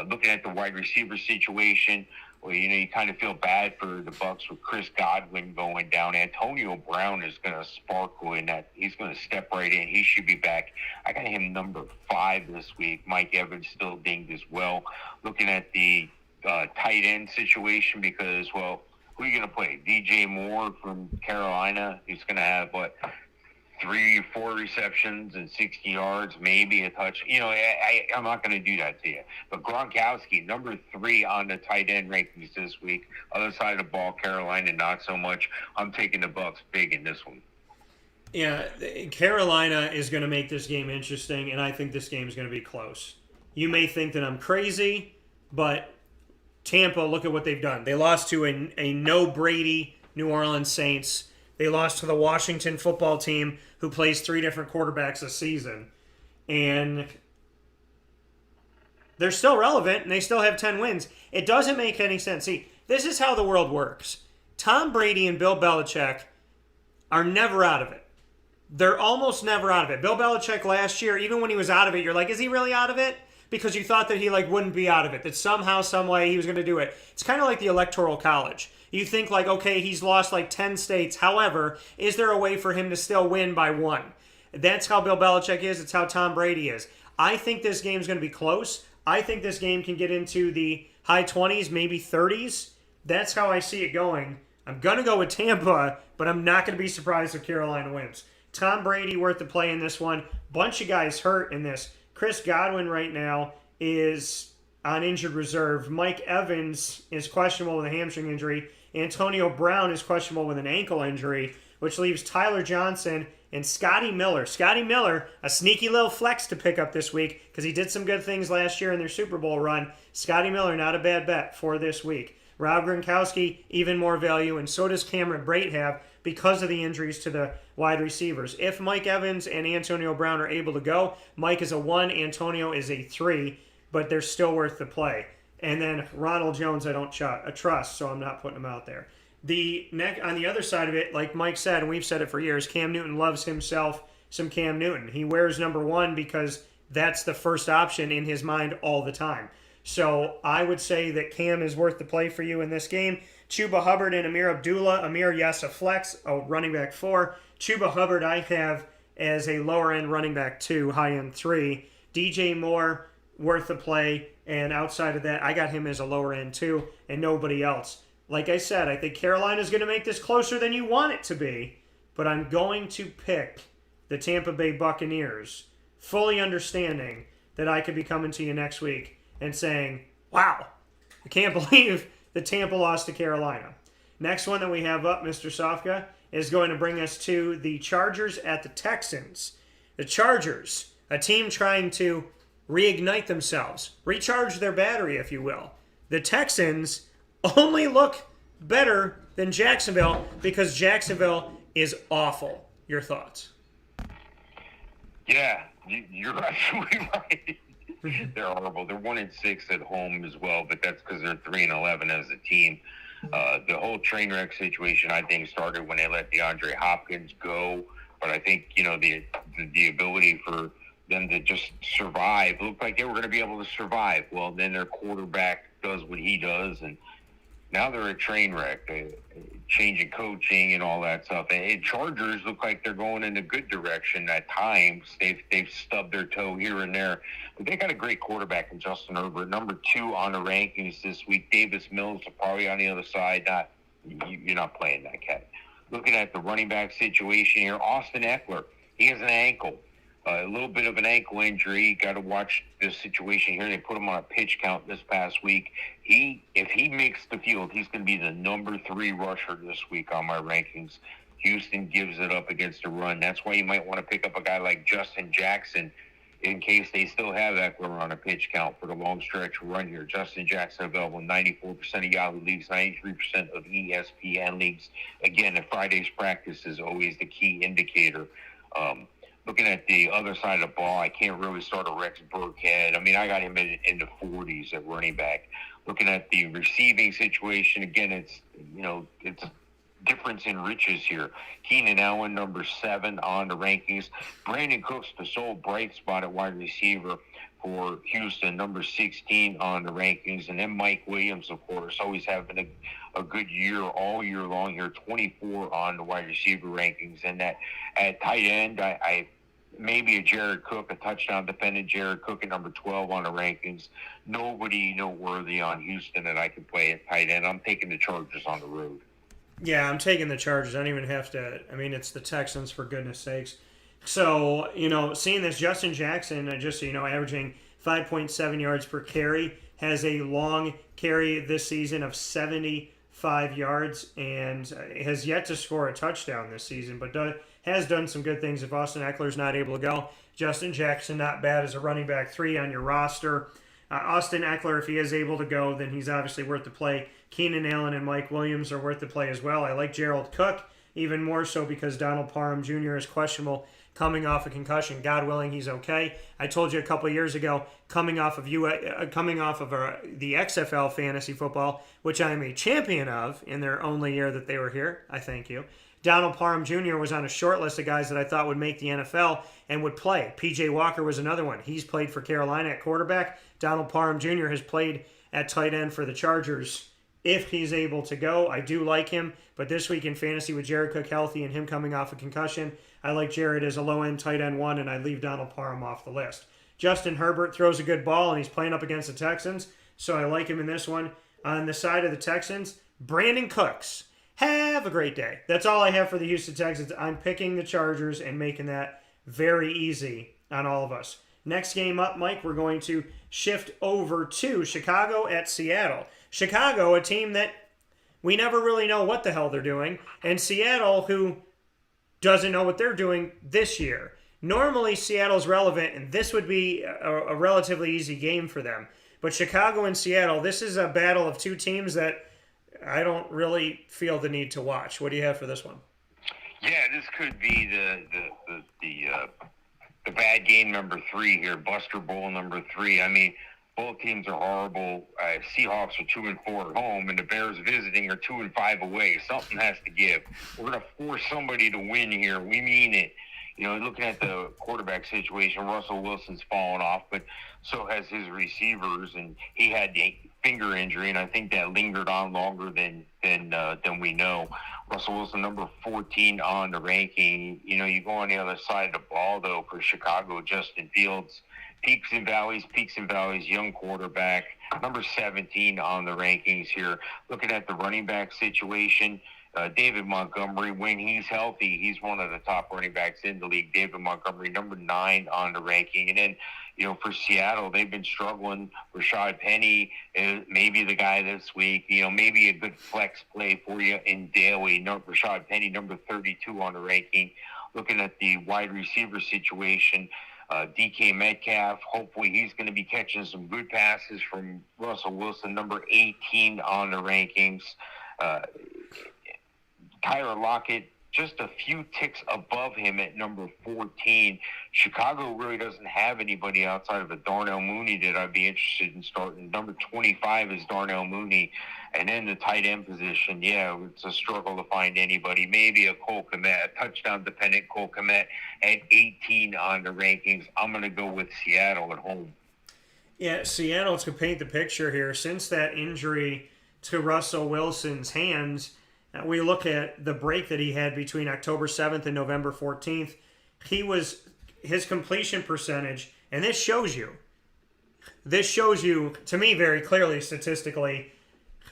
Looking at the wide receiver situation, well, you kind of feel bad for the Bucs with Chris Godwin going down. Antonio Brown is going to sparkle in that. He's going to step right in. He should be back. I got him number 5 this week. Mike Evans still dinged as well. Looking at the tight end situation because, well, who are you going to play? DJ Moore from Carolina. He's going to have, 3-4 receptions and 60 yards, maybe a touch. I'm not going to do that to you. But Gronkowski, number 3 on the tight end rankings this week. Other side of the ball, Carolina, not so much. I'm taking the Bucs big in this one. Yeah, Carolina is going to make this game interesting, and I think this game is going to be close. You may think that I'm crazy, but Tampa, look at what they've done. They lost to a no-Brady New Orleans Saints. They lost to the Washington football team, who plays 3 different quarterbacks a season. And they're still relevant, and they still have 10 wins. It doesn't make any sense. See, this is how the world works. Tom Brady and Bill Belichick are never out of it. They're almost never out of it. Bill Belichick last year, even when he was out of it, you're like, is he really out of it? Because you thought that he wouldn't be out of it, that somehow, some way he was going to do it. It's kind of like the Electoral College. You think okay, he's lost 10 states. However, is there a way for him to still win by 1? That's how Bill Belichick is. It's how Tom Brady is. I think this game's going to be close. I think this game can get into the high 20s, maybe 30s. That's how I see it going. I'm going to go with Tampa, but I'm not going to be surprised if Carolina wins. Tom Brady worth the play in this one. Bunch of guys hurt in this. Chris Godwin right now is on injured reserve. Mike Evans is questionable with a hamstring injury. Antonio Brown is questionable with an ankle injury, which leaves Tyler Johnson and Scotty Miller. Scotty Miller, a sneaky little flex to pick up this week because he did some good things last year in their Super Bowl run. Scotty Miller, not a bad bet for this week. Rob Gronkowski, even more value, and so does Cameron Brate have because of the injuries to the wide receivers. If Mike Evans and Antonio Brown are able to go, Mike is a 1, Antonio is a 3, but they're still worth the play. And then Ronald Jones I don't trust, so I'm not putting him out there. On the other side of it, like Mike said, and we've said it for years, Cam Newton loves himself some Cam Newton. He wears number 1 because that's the first option in his mind all the time. So I would say that Cam is worth the play for you in this game. Chuba Hubbard and Amir Abdullah. Amir, yes, a flex, a running back 4. Chuba Hubbard I have as a lower-end running back 2, high-end 3. DJ Moore, worth the play, and outside of that, I got him as a lower-end 2 and nobody else. Like I said, I think Carolina's going to make this closer than you want it to be, but I'm going to pick the Tampa Bay Buccaneers, fully understanding that I could be coming to you next week and saying, wow, I can't believe the Tampa lost to Carolina. Next one that we have up, Mr. Sofka, is going to bring us to the Chargers at the Texans. The Chargers, a team trying to reignite themselves, recharge their battery, if you will. The Texans only look better than Jacksonville because Jacksonville is awful. Your thoughts? Yeah, you're absolutely right. They're horrible. They're 1-6 at home as well, but that's because they're 3-11 as a team. The whole train wreck situation, I think, started when they let DeAndre Hopkins go. But I think, the ability for them to just survive looked like they were going to be able to survive. Well, then their quarterback does what he does, and now they're a train wreck, changing coaching and all that stuff. And Chargers look like they're going in a good direction at times. They've stubbed their toe here and there. But they got a great quarterback in Justin Herbert. Number 2 on the rankings this week. Davis Mills are probably on the other side. You're not playing that cat. Looking at the running back situation here, Austin Eckler, he has an ankle. A little bit of an ankle injury. Got to watch this situation here. They put him on a pitch count this past week. If he makes the field, he's going to be the number 3 rusher this week on my rankings. Houston gives it up against the run. That's why you might want to pick up a guy like Justin Jackson in case they still have Eckler on a pitch count for the long stretch run here. Justin Jackson available in 94% of Yahoo leagues, 93% of ESPN leagues. Again, the Friday's practice is always the key indicator. Looking at the other side of the ball, I can't really start a Rex Burkhead. I mean, I got him in the 40s at running back. Looking at the receiving situation, again, it's a difference in riches here. Keenan Allen, number 7 on the rankings. Brandon Cooks, the sole bright spot at wide receiver for Houston, number 16 on the rankings. And then Mike Williams, of course, always having a good year all year long here, 24 on the wide receiver rankings. And that at tight end, I maybe a Jared Cook, a touchdown dependent Jared Cook at number 12 on the rankings. Nobody noteworthy on Houston that I can play at tight end. I'm taking the Chargers on the road. Yeah, I'm taking the Chargers. I don't even have to. I mean, it's the Texans, for goodness sakes. So, seeing this, Justin Jackson, just so you know, averaging 5.7 yards per carry, has a long carry this season of 75 yards and has yet to score a touchdown this season, but has done some good things. If Austin Eckler's not able to go, Justin Jackson, not bad as a running back 3 on your roster. Austin Eckler, if he is able to go, then he's obviously worth the play. Keenan Allen and Mike Williams are worth the play as well. I like Gerald Cook even more so because Donald Parham Jr. is questionable coming off a concussion. God willing, he's okay. I told you a couple of years ago, coming off of the XFL fantasy football, which I am a champion of in their only year that they were here. I thank you. Donald Parham Jr. was on a short list of guys that I thought would make the NFL and would play. P.J. Walker was another one. He's played for Carolina at quarterback. Donald Parham Jr. has played at tight end for the Chargers. If he's able to go, I do like him. But this week in fantasy with Jared Cook healthy and him coming off a concussion, I like Jared as a low-end tight end 1, and I leave Donald Parham off the list. Justin Herbert throws a good ball, and he's playing up against the Texans, so I like him in this one. On the side of the Texans, Brandon Cooks. Have a great day. That's all I have for the Houston Texans. I'm picking the Chargers and making that very easy on all of us. Next game up, Mike, we're going to shift over to Chicago at Seattle. Chicago, a team that we never really know what the hell they're doing, and Seattle, who doesn't know what they're doing this year. Normally, Seattle's relevant, and this would be a relatively easy game for them. But Chicago and Seattle, this is a battle of two teams that I don't really feel the need to watch. What do you have for this one? Yeah, this could be the bad game number 3 here, Buster Bowl number 3. I mean, both teams are horrible. Seahawks are 2-4 at home, and the Bears visiting are 2-5 away. Something has to give. We're going to force somebody to win here. We mean it. looking at the quarterback situation, Russell Wilson's fallen off, but so has his receivers, and he had the finger injury, and I think that lingered on longer than we know. Russell Wilson, number 14 on the ranking. You go on the other side of the ball, though, for Chicago, Justin Fields, peaks and valleys, young quarterback, number 17 on the rankings here. Looking at the running back situation, David Montgomery, when he's healthy, he's one of the top running backs in the league. David Montgomery, number 9 on the ranking. And then, for Seattle, they've been struggling. Rashad Penny is maybe the guy this week. Maybe a good flex play for you in daily. Rashad Penny, number 32 on the ranking. Looking at the wide receiver situation, DK Metcalf, hopefully he's going to be catching some good passes from Russell Wilson, number 18 on the rankings. Tyler Lockett, just a few ticks above him at number 14. Chicago really doesn't have anybody outside of a Darnell Mooney that I'd be interested in starting. Number 25 is Darnell Mooney. And then the tight end position, it's a struggle to find anybody. Maybe a Cole Kmet, a touchdown-dependent Cole Kmet at 18 on the rankings. I'm going to go with Seattle at home. Yeah, Seattle, to paint the picture here, since that injury to Russell Wilson's hands, we look at the break that he had between October 7th and November 14th. His completion percentage, and this shows you, to me very clearly statistically,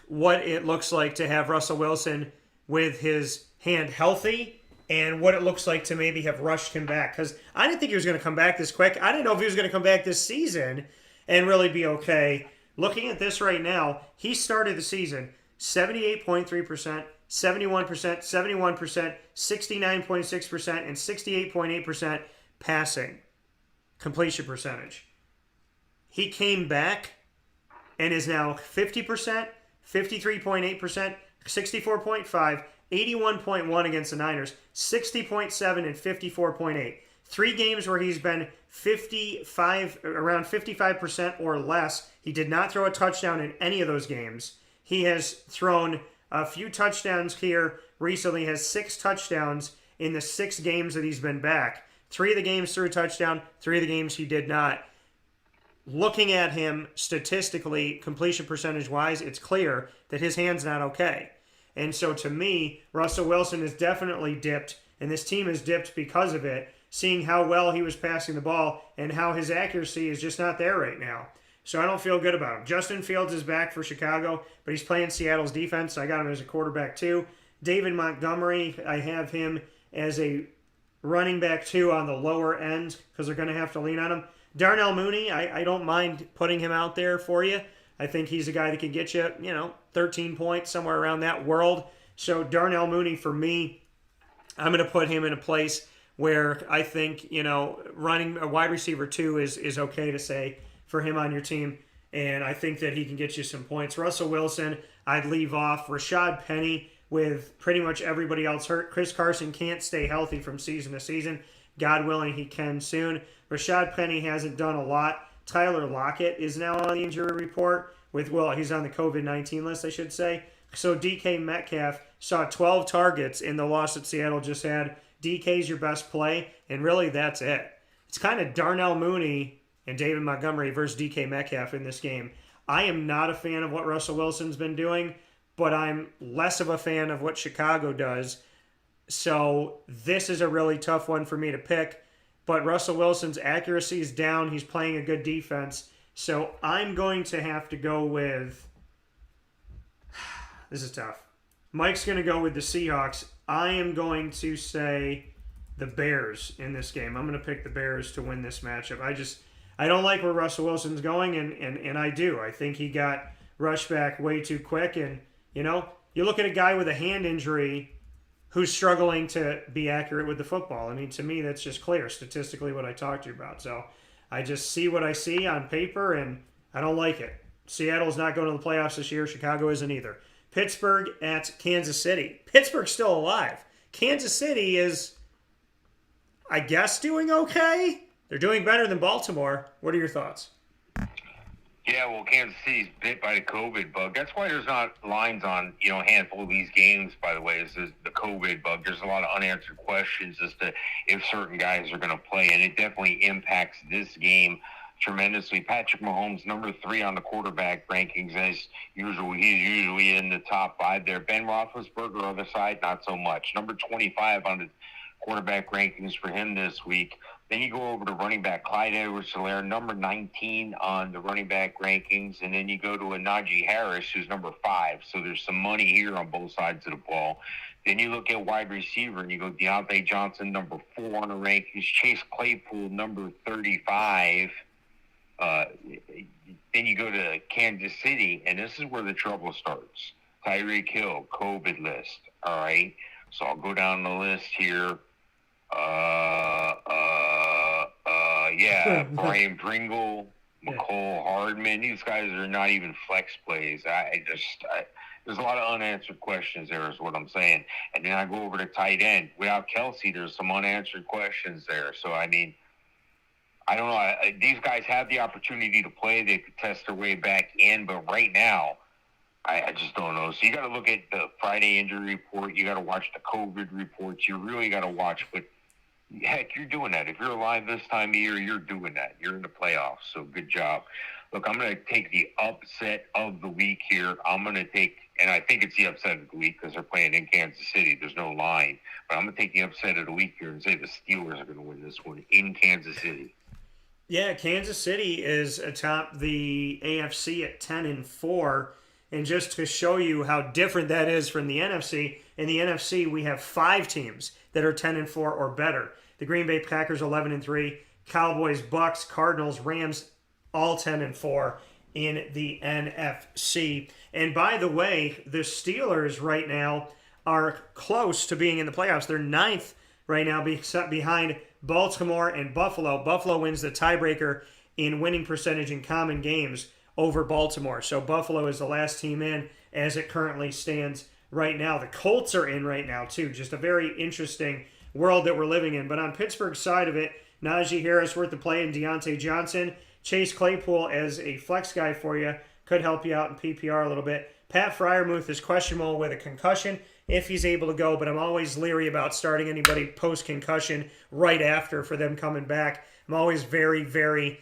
what it looks like to have Russell Wilson with his hand healthy and what it looks like to maybe have rushed him back. Because I didn't think he was going to come back this quick. I didn't know if he was going to come back this season and really be okay. Looking at this right now, he started the season 78.3%, 71%, 71%, 69.6%, and 68.8% passing completion percentage. He came back and is now 50%, 53.8%, 64.5%, 81.1% against the Niners, 60.7% and 54.8%. 3 games where he's been around 55% or less. He did not throw a touchdown in any of those games. He has thrown a few touchdowns here recently, has 6 touchdowns in the 6 games that he's been back. 3 of the games threw a touchdown, 3 of the games he did not. Looking at him statistically, completion percentage-wise, it's clear that his hand's not okay. And so to me, Russell Wilson has definitely dipped, and this team has dipped because of it, seeing how well he was passing the ball and how his accuracy is just not there right now. So I don't feel good about him. Justin Fields is back for Chicago, but he's playing Seattle's defense. So I got him as a quarterback too. David Montgomery, I have him as a running back too on the lower end because they're going to have to lean on him. Darnell Mooney, I don't mind putting him out there for you. I think he's a guy that can get you, 13 points, somewhere around that world. So Darnell Mooney, for me, I'm going to put him in a place where I think, running a wide receiver 2 is okay to say for him on your team. And I think that he can get you some points. Russell Wilson, I'd leave off. Rashad Penny, with pretty much everybody else hurt. Chris Carson can't stay healthy from season to season. God willing, he can soon. Rashad Penny hasn't done a lot. Tyler Lockett is now on the injury report. He's on the COVID-19 list, I should say. So DK Metcalf saw 12 targets in the loss that Seattle just had. DK's your best play, and really that's it. It's kind of Darnell Mooney and David Montgomery versus DK Metcalf in this game. I am not a fan of what Russell Wilson's been doing, but I'm less of a fan of what Chicago does. So this is a really tough one for me to pick. But Russell Wilson's accuracy is down. He's playing a good defense. So I'm going to have to go with... This is tough. Mike's going to go with the Seahawks. I am going to say the Bears in this game. I'm going to pick the Bears to win this matchup. I don't like where Russell Wilson's going, and I do. I think he got rushed back way too quick. And, you look at a guy with a hand injury who's struggling to be accurate with the football. I mean, to me, that's just clear statistically what I talked to you about. So I just see what I see on paper, and I don't like it. Seattle's not going to the playoffs this year. Chicago isn't either. Pittsburgh at Kansas City. Pittsburgh's still alive. Kansas City is, I guess, doing okay. They're doing better than Baltimore. What are your thoughts? Yeah, well, Kansas City's bit by the COVID bug. That's why there's not lines on, a handful of these games, by the way, is the COVID bug. There's a lot of unanswered questions as to if certain guys are going to play, and it definitely impacts this game tremendously. Patrick Mahomes, number 3 on the quarterback rankings, as usual. He's usually in the top 5 there. Ben Roethlisberger, other side, not so much. Number 25 on the quarterback rankings for him this week. Then you go over to running back Clyde Edwards-Helaire, number 19 on the running back rankings. And then you go to a Najee Harris, who's number 5. So there's some money here on both sides of the ball. Then you look at wide receiver, and you go Deontay Johnson, number 4 on the rankings. Chase Claypool, number 35. Then you go to Kansas City, and this is where the trouble starts. Tyreek Hill, COVID list. All right. So I'll go down the list here. Brian Pringle, McCole Hardman. These guys are not even flex plays. There's a lot of unanswered questions there is what I'm saying. And then I go over to tight end. Without Kelsey, there's some unanswered questions there. So, I mean, I don't know. These guys have the opportunity to play. They could test their way back in. But right now, I just don't know. So you got to look at the Friday injury report. You got to watch the COVID reports. You really got to watch. But, heck, you're doing that. If you're alive this time of year, you're doing that. You're in the playoffs. So good job. Look, I'm going to take the upset of the week here. I'm going to take, and I think it's the upset of the week because they're playing in Kansas City. There's no line. But I'm going to take the upset of the week here and say the Steelers are going to win this one in Kansas City. Yeah, Kansas City is atop the AFC at 10-4. And just to show you how different that is from the NFC, in the NFC we have 5 teams that are 10-4 or better. The Green Bay Packers 11-3, Cowboys, Bucks, Cardinals, Rams, all 10-4 in the NFC. And by the way, the Steelers right now are close to being in the playoffs. They're 9th right now behind Baltimore and Buffalo. Buffalo wins the tiebreaker in winning percentage in common games over Baltimore. So Buffalo is the last team in as it currently stands right now. The Colts are in right now too. Just a very interesting world that we're living in. But on Pittsburgh's side of it, Najee Harris worth the play and Deontay Johnson. Chase Claypool as a flex guy for you could help you out in PPR a little bit. Pat Freiermuth is questionable with a concussion if he's able to go, but I'm always leery about starting anybody post-concussion right after for them coming back. I'm always very, very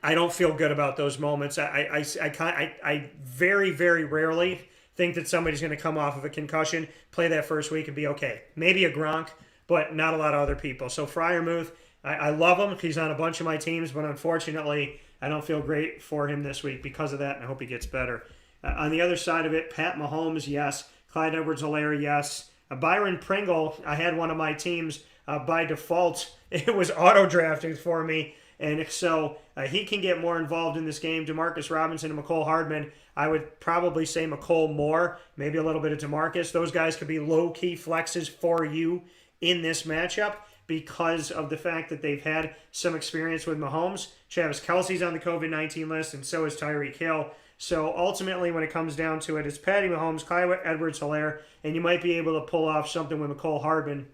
I don't feel good about those moments. I very, very rarely think that somebody's going to come off of a concussion, play that first week, and be okay. Maybe a Gronk, but not a lot of other people. So Freiermuth, I love him. He's on a bunch of my teams, but unfortunately, I don't feel great for him this week because of that, and I hope he gets better. On the other side of it, Pat Mahomes, yes. Clyde Edwards-Helaire, yes. Byron Pringle, I had one of my teams by default. It was auto-drafting for me. And so he can get more involved in this game. Demarcus Robinson and McCole Hardman, I would probably say McCole more, maybe a little bit of Demarcus. Those guys could be low-key flexes for you in this matchup because of the fact that they've had some experience with Mahomes. Travis Kelce's on the COVID-19 list, and so is Tyreek Hill. So ultimately, when it comes down to it, it's Patty Mahomes, Clyde Edwards-Helaire, and you might be able to pull off something with McCole Hardman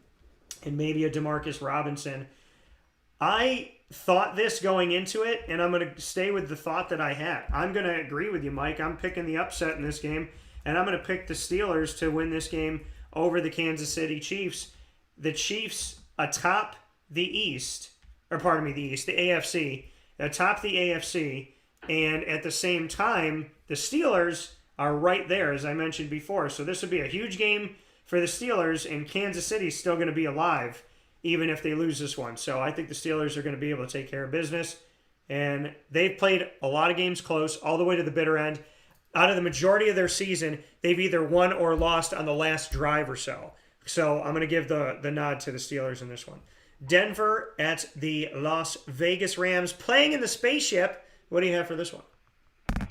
and maybe a Demarcus Robinson. I thought this going into it, and I'm going to stay with the thought that I had. I'm going to agree with you, Mike. I'm picking the upset in this game, and I'm going to pick the Steelers to win this game over the Kansas City Chiefs. The Chiefs atop the East, the AFC, atop the AFC, and at the same time, the Steelers are right there, as I mentioned before. So this would be a huge game for the Steelers, and Kansas City's still going to be alive, even if they lose this one. So I think the Steelers are going to be able to take care of business. And they've played a lot of games close, all the way to the bitter end. Out of the majority of their season, they've either won or lost on the last drive or so. So I'm going to give the nod to the Steelers in this one. Denver at the Las Vegas Rams, playing in the spaceship. What do you have for this one?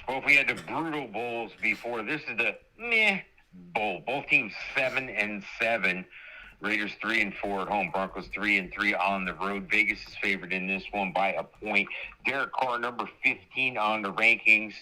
Well, if we had the brutal bowls before, this is the meh bowl. Both teams 7-7. Raiders 3-4 at home. Broncos 3-3 on the road. Vegas is favored in this one by a point. Derek Carr, number 15 on the rankings.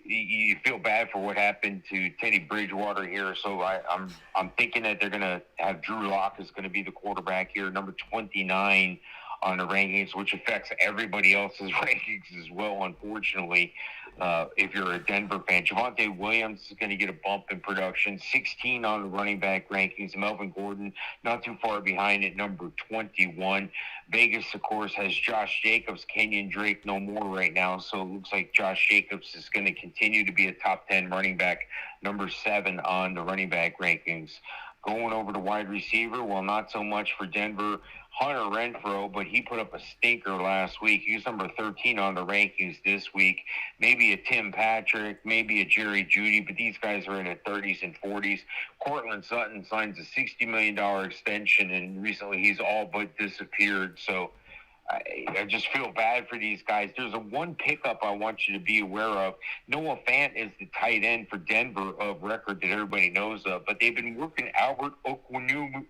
You feel bad for what happened to Teddy Bridgewater here. So I'm thinking that they're going to have Drew Lock is going to be the quarterback here. Number 29 on the rankings, which affects everybody else's rankings as well, unfortunately. If you're a Denver fan, Javonte Williams is going to get a bump in production, 16 on the running back rankings. Melvin Gordon not too far behind at number 21. Vegas, of course, has Josh Jacobs. Kenyon Drake no more right now, so it looks like Josh Jacobs is going to continue to be a top 10 running back, number 7 on the running back rankings. Going over to wide receiver, well, not so much for Denver. Hunter Renfrow, but he put up a stinker last week. He's number 13 on the rankings this week. Maybe a Tim Patrick, maybe a Jerry Jeudy, but these guys are in their 30s and 40s. Cortland Sutton signs a $60 million extension, and recently he's all but disappeared. So I just feel bad for these guys. There's one pickup I want you to be aware of. Noah Fant is the tight end for Denver of record that everybody knows of, but they've been working Albert Okwuegbunam.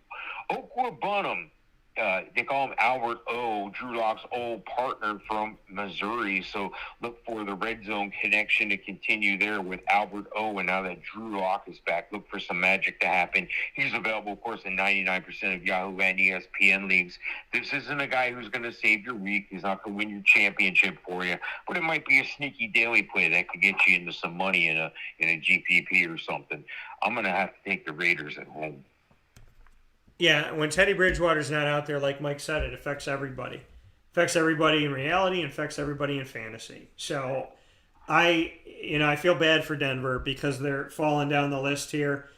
They call him Albert O, Drew Lock's old partner from Missouri. So look for the red zone connection to continue there with Albert O. And now that Drew Lock is back, look for some magic to happen. He's available, of course, in 99% of Yahoo and ESPN leagues. This isn't a guy who's going to save your week. He's not going to win your championship for you. But it might be a sneaky daily play that could get you into some money in a GPP or something. I'm going to have to take the Raiders at home. Yeah, when Teddy Bridgewater's not out there, like Mike said, it affects everybody. Affects everybody in reality and affects everybody in fantasy. So I feel bad for Denver because they're falling down the list here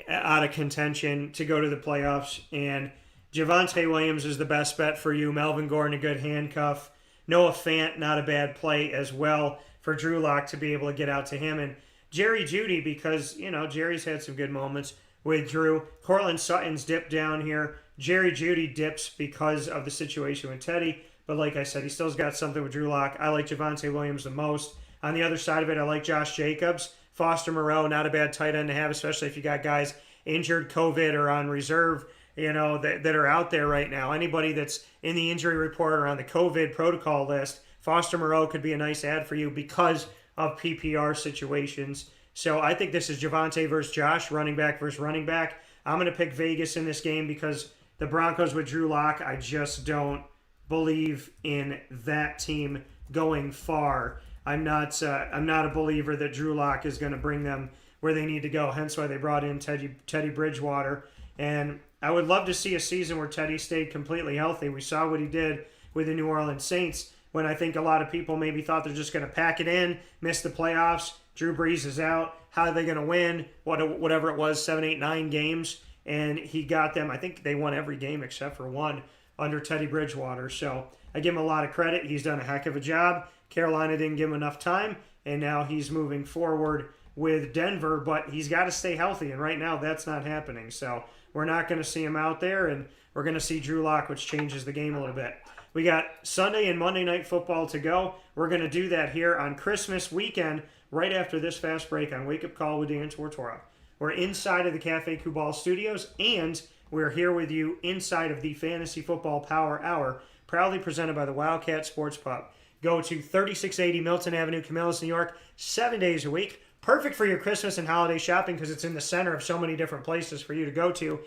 out of contention to go to the playoffs. And Javonte Williams is the best bet for you. Melvin Gordon, a good handcuff. Noah Fant, not a bad play as well for Drew Lock to be able to get out to him. And Jerry Jeudy, because, Jerry's had some good moments with Drew. Cortland Sutton's dipped down here. Jerry Jeudy dips because of the situation with Teddy. But like I said, he still's got something with Drew Lock. I like Javonte Williams the most. On the other side of it, I like Josh Jacobs. Foster Moreau, not a bad tight end to have, especially if you got guys injured, COVID, or on reserve, that are out there right now. Anybody that's in the injury report or on the COVID protocol list, Foster Moreau could be a nice add for you because of PPR situations. So I think this is Javonte versus Josh, running back versus running back. I'm going to pick Vegas in this game because the Broncos with Drew Lock, I just don't believe in that team going far. I'm not a believer that Drew Lock is going to bring them where they need to go. Hence why they brought in Teddy Bridgewater. And I would love to see a season where Teddy stayed completely healthy. We saw what he did with the New Orleans Saints when I think a lot of people maybe thought they're just going to pack it in, miss the playoffs. Drew Brees is out. How are they going to win? Whatever it was, 7, 8, 9 games. And he got them. I think they won every game except for one under Teddy Bridgewater. So I give him a lot of credit. He's done a heck of a job. Carolina didn't give him enough time. And now he's moving forward with Denver. But he's got to stay healthy. And right now that's not happening. So we're not going to see him out there. And we're going to see Drew Lock, which changes the game a little bit. We got Sunday and Monday Night Football to go. We're going to do that here on Christmas weekend, right after this fast break on Wake Up Call with Dan Tortora. We're inside of the Cafe Kubal studios, and we're here with you inside of the Fantasy Football Power Hour, proudly presented by the Wildcat Sports Pub. Go to 3680 Milton Avenue, Camillus, New York, 7 days a week. Perfect for your Christmas and holiday shopping because it's in the center of so many different places for you to go to.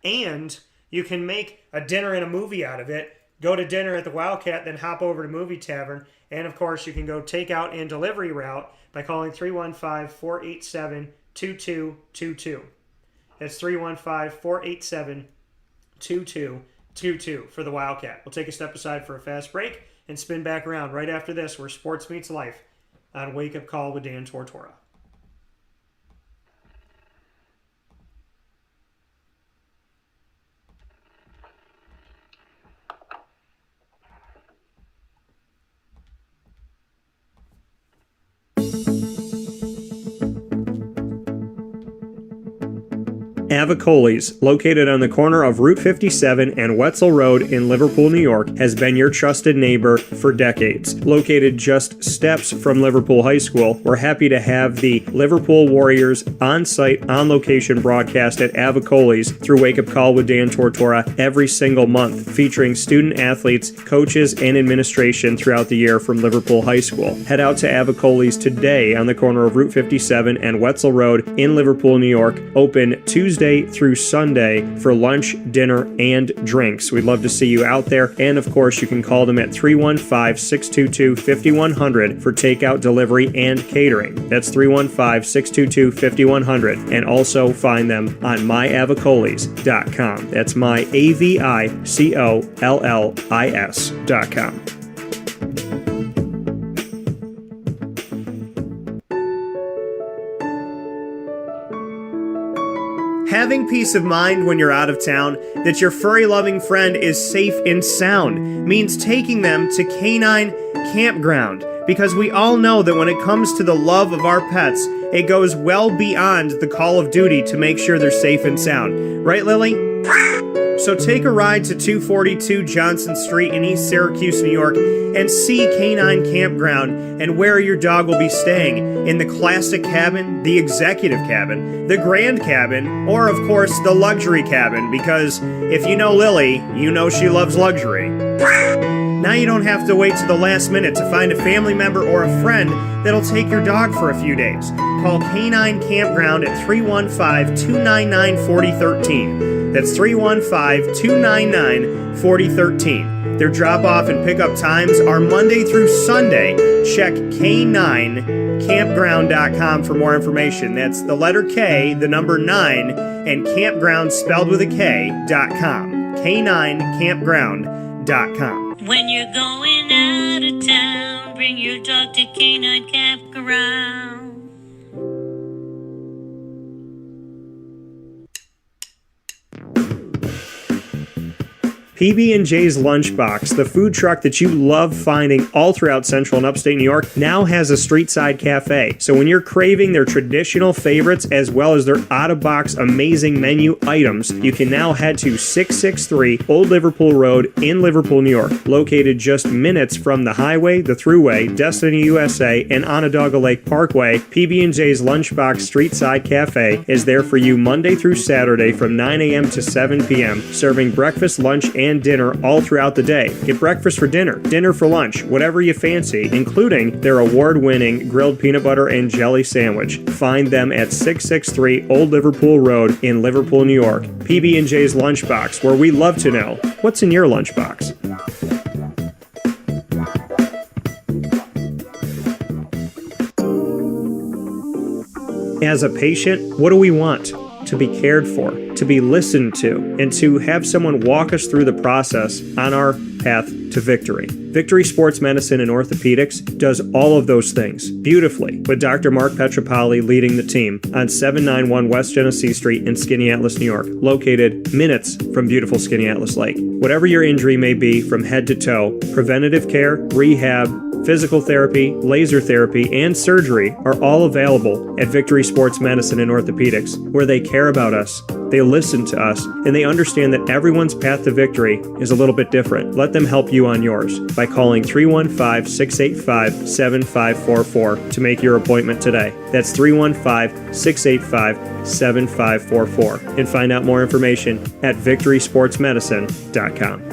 And you can make a dinner and a movie out of it. Go to dinner at the Wildcat, then hop over to Movie Tavern. And, of course, you can go takeout and delivery route by calling 315-487-2222. That's 315-487-2222 for the Wildcat. We'll take a step aside for a fast break and spin back around right after this where sports meets life on Wake Up Call with Dan Tortora. Avicoli's, located on the corner of Route 57 and Wetzel Road in Liverpool, New York, has been your trusted neighbor for decades. Located just steps from Liverpool High School, we're happy to have the Liverpool Warriors on-site, on-location broadcast at Avicoli's through Wake Up Call with Dan Tortora every single month, featuring student athletes, coaches, and administration throughout the year from Liverpool High School. Head out to Avicoli's today on the corner of Route 57 and Wetzel Road in Liverpool, New York, open Tuesday Thursday through Sunday for lunch, dinner, and drinks. We'd love to see you out there. And of course, you can call them at 315-622-5100 for takeout, delivery, and catering. That's 315-622-5100. And also find them on myavocollis.com. That's myavocollis.com. Having peace of mind when you're out of town that your furry-loving friend is safe and sound means taking them to Canine Campground, because we all know that when it comes to the love of our pets, it goes well beyond the call of duty to make sure they're safe and sound. Right, Lily? So take a ride to 242 Johnson Street in East Syracuse, New York, and see Canine Campground and where your dog will be staying in the classic cabin, the executive cabin, the grand cabin, or of course the luxury cabin, because if you know Lily, you know she loves luxury. Now you don't have to wait to the last minute to find a family member or a friend that'll take your dog for a few days. Call Canine Campground at 315-299-4013. That's 315-299-4013. Their drop-off and pickup times are Monday through Sunday. Check K9campground.com for more information. That's the letter K, the number 9, and campground spelled with a K.com. K9campground.com. When you're going out of town, bring your dog to Canine Campground. PB&J's Lunchbox, the food truck that you love finding all throughout central and upstate New York, now has a street-side cafe. So when you're craving their traditional favorites as well as their out-of-box amazing menu items, you can now head to 663 Old Liverpool Road in Liverpool, New York. Located just minutes from the highway, the Thruway, Destiny USA, and Onondaga Lake Parkway, PB&J's Lunchbox Street-Side Cafe is there for you Monday through Saturday from 9 a.m. to 7 p.m., serving breakfast, lunch, and dinner all throughout the day. Get breakfast for dinner, dinner for lunch, whatever you fancy, including their award-winning grilled peanut butter and jelly sandwich. Find them at 663 Old Liverpool Road in Liverpool, New York. PB&J's Lunchbox, where we love to know what's in your lunchbox. As a patient, what do we want? To be cared for, to be listened to, and to have someone walk us through the process on our path to victory. Victory Sports Medicine and Orthopedics does all of those things beautifully, with Dr. Mark Petropoli leading the team on 791 West Genesee Street in Skaneateles, New York, located minutes from beautiful Skaneateles Lake. Whatever your injury may be from head to toe, preventative care, rehab, physical therapy, laser therapy, and surgery are all available at Victory Sports Medicine and Orthopedics, where they care about us, they listen to us, and they understand that everyone's path to victory is a little bit different. Let them help you on yours by calling 315-685-7544 to make your appointment today. That's 315-685-7544. And find out more information at victorysportsmedicine.com.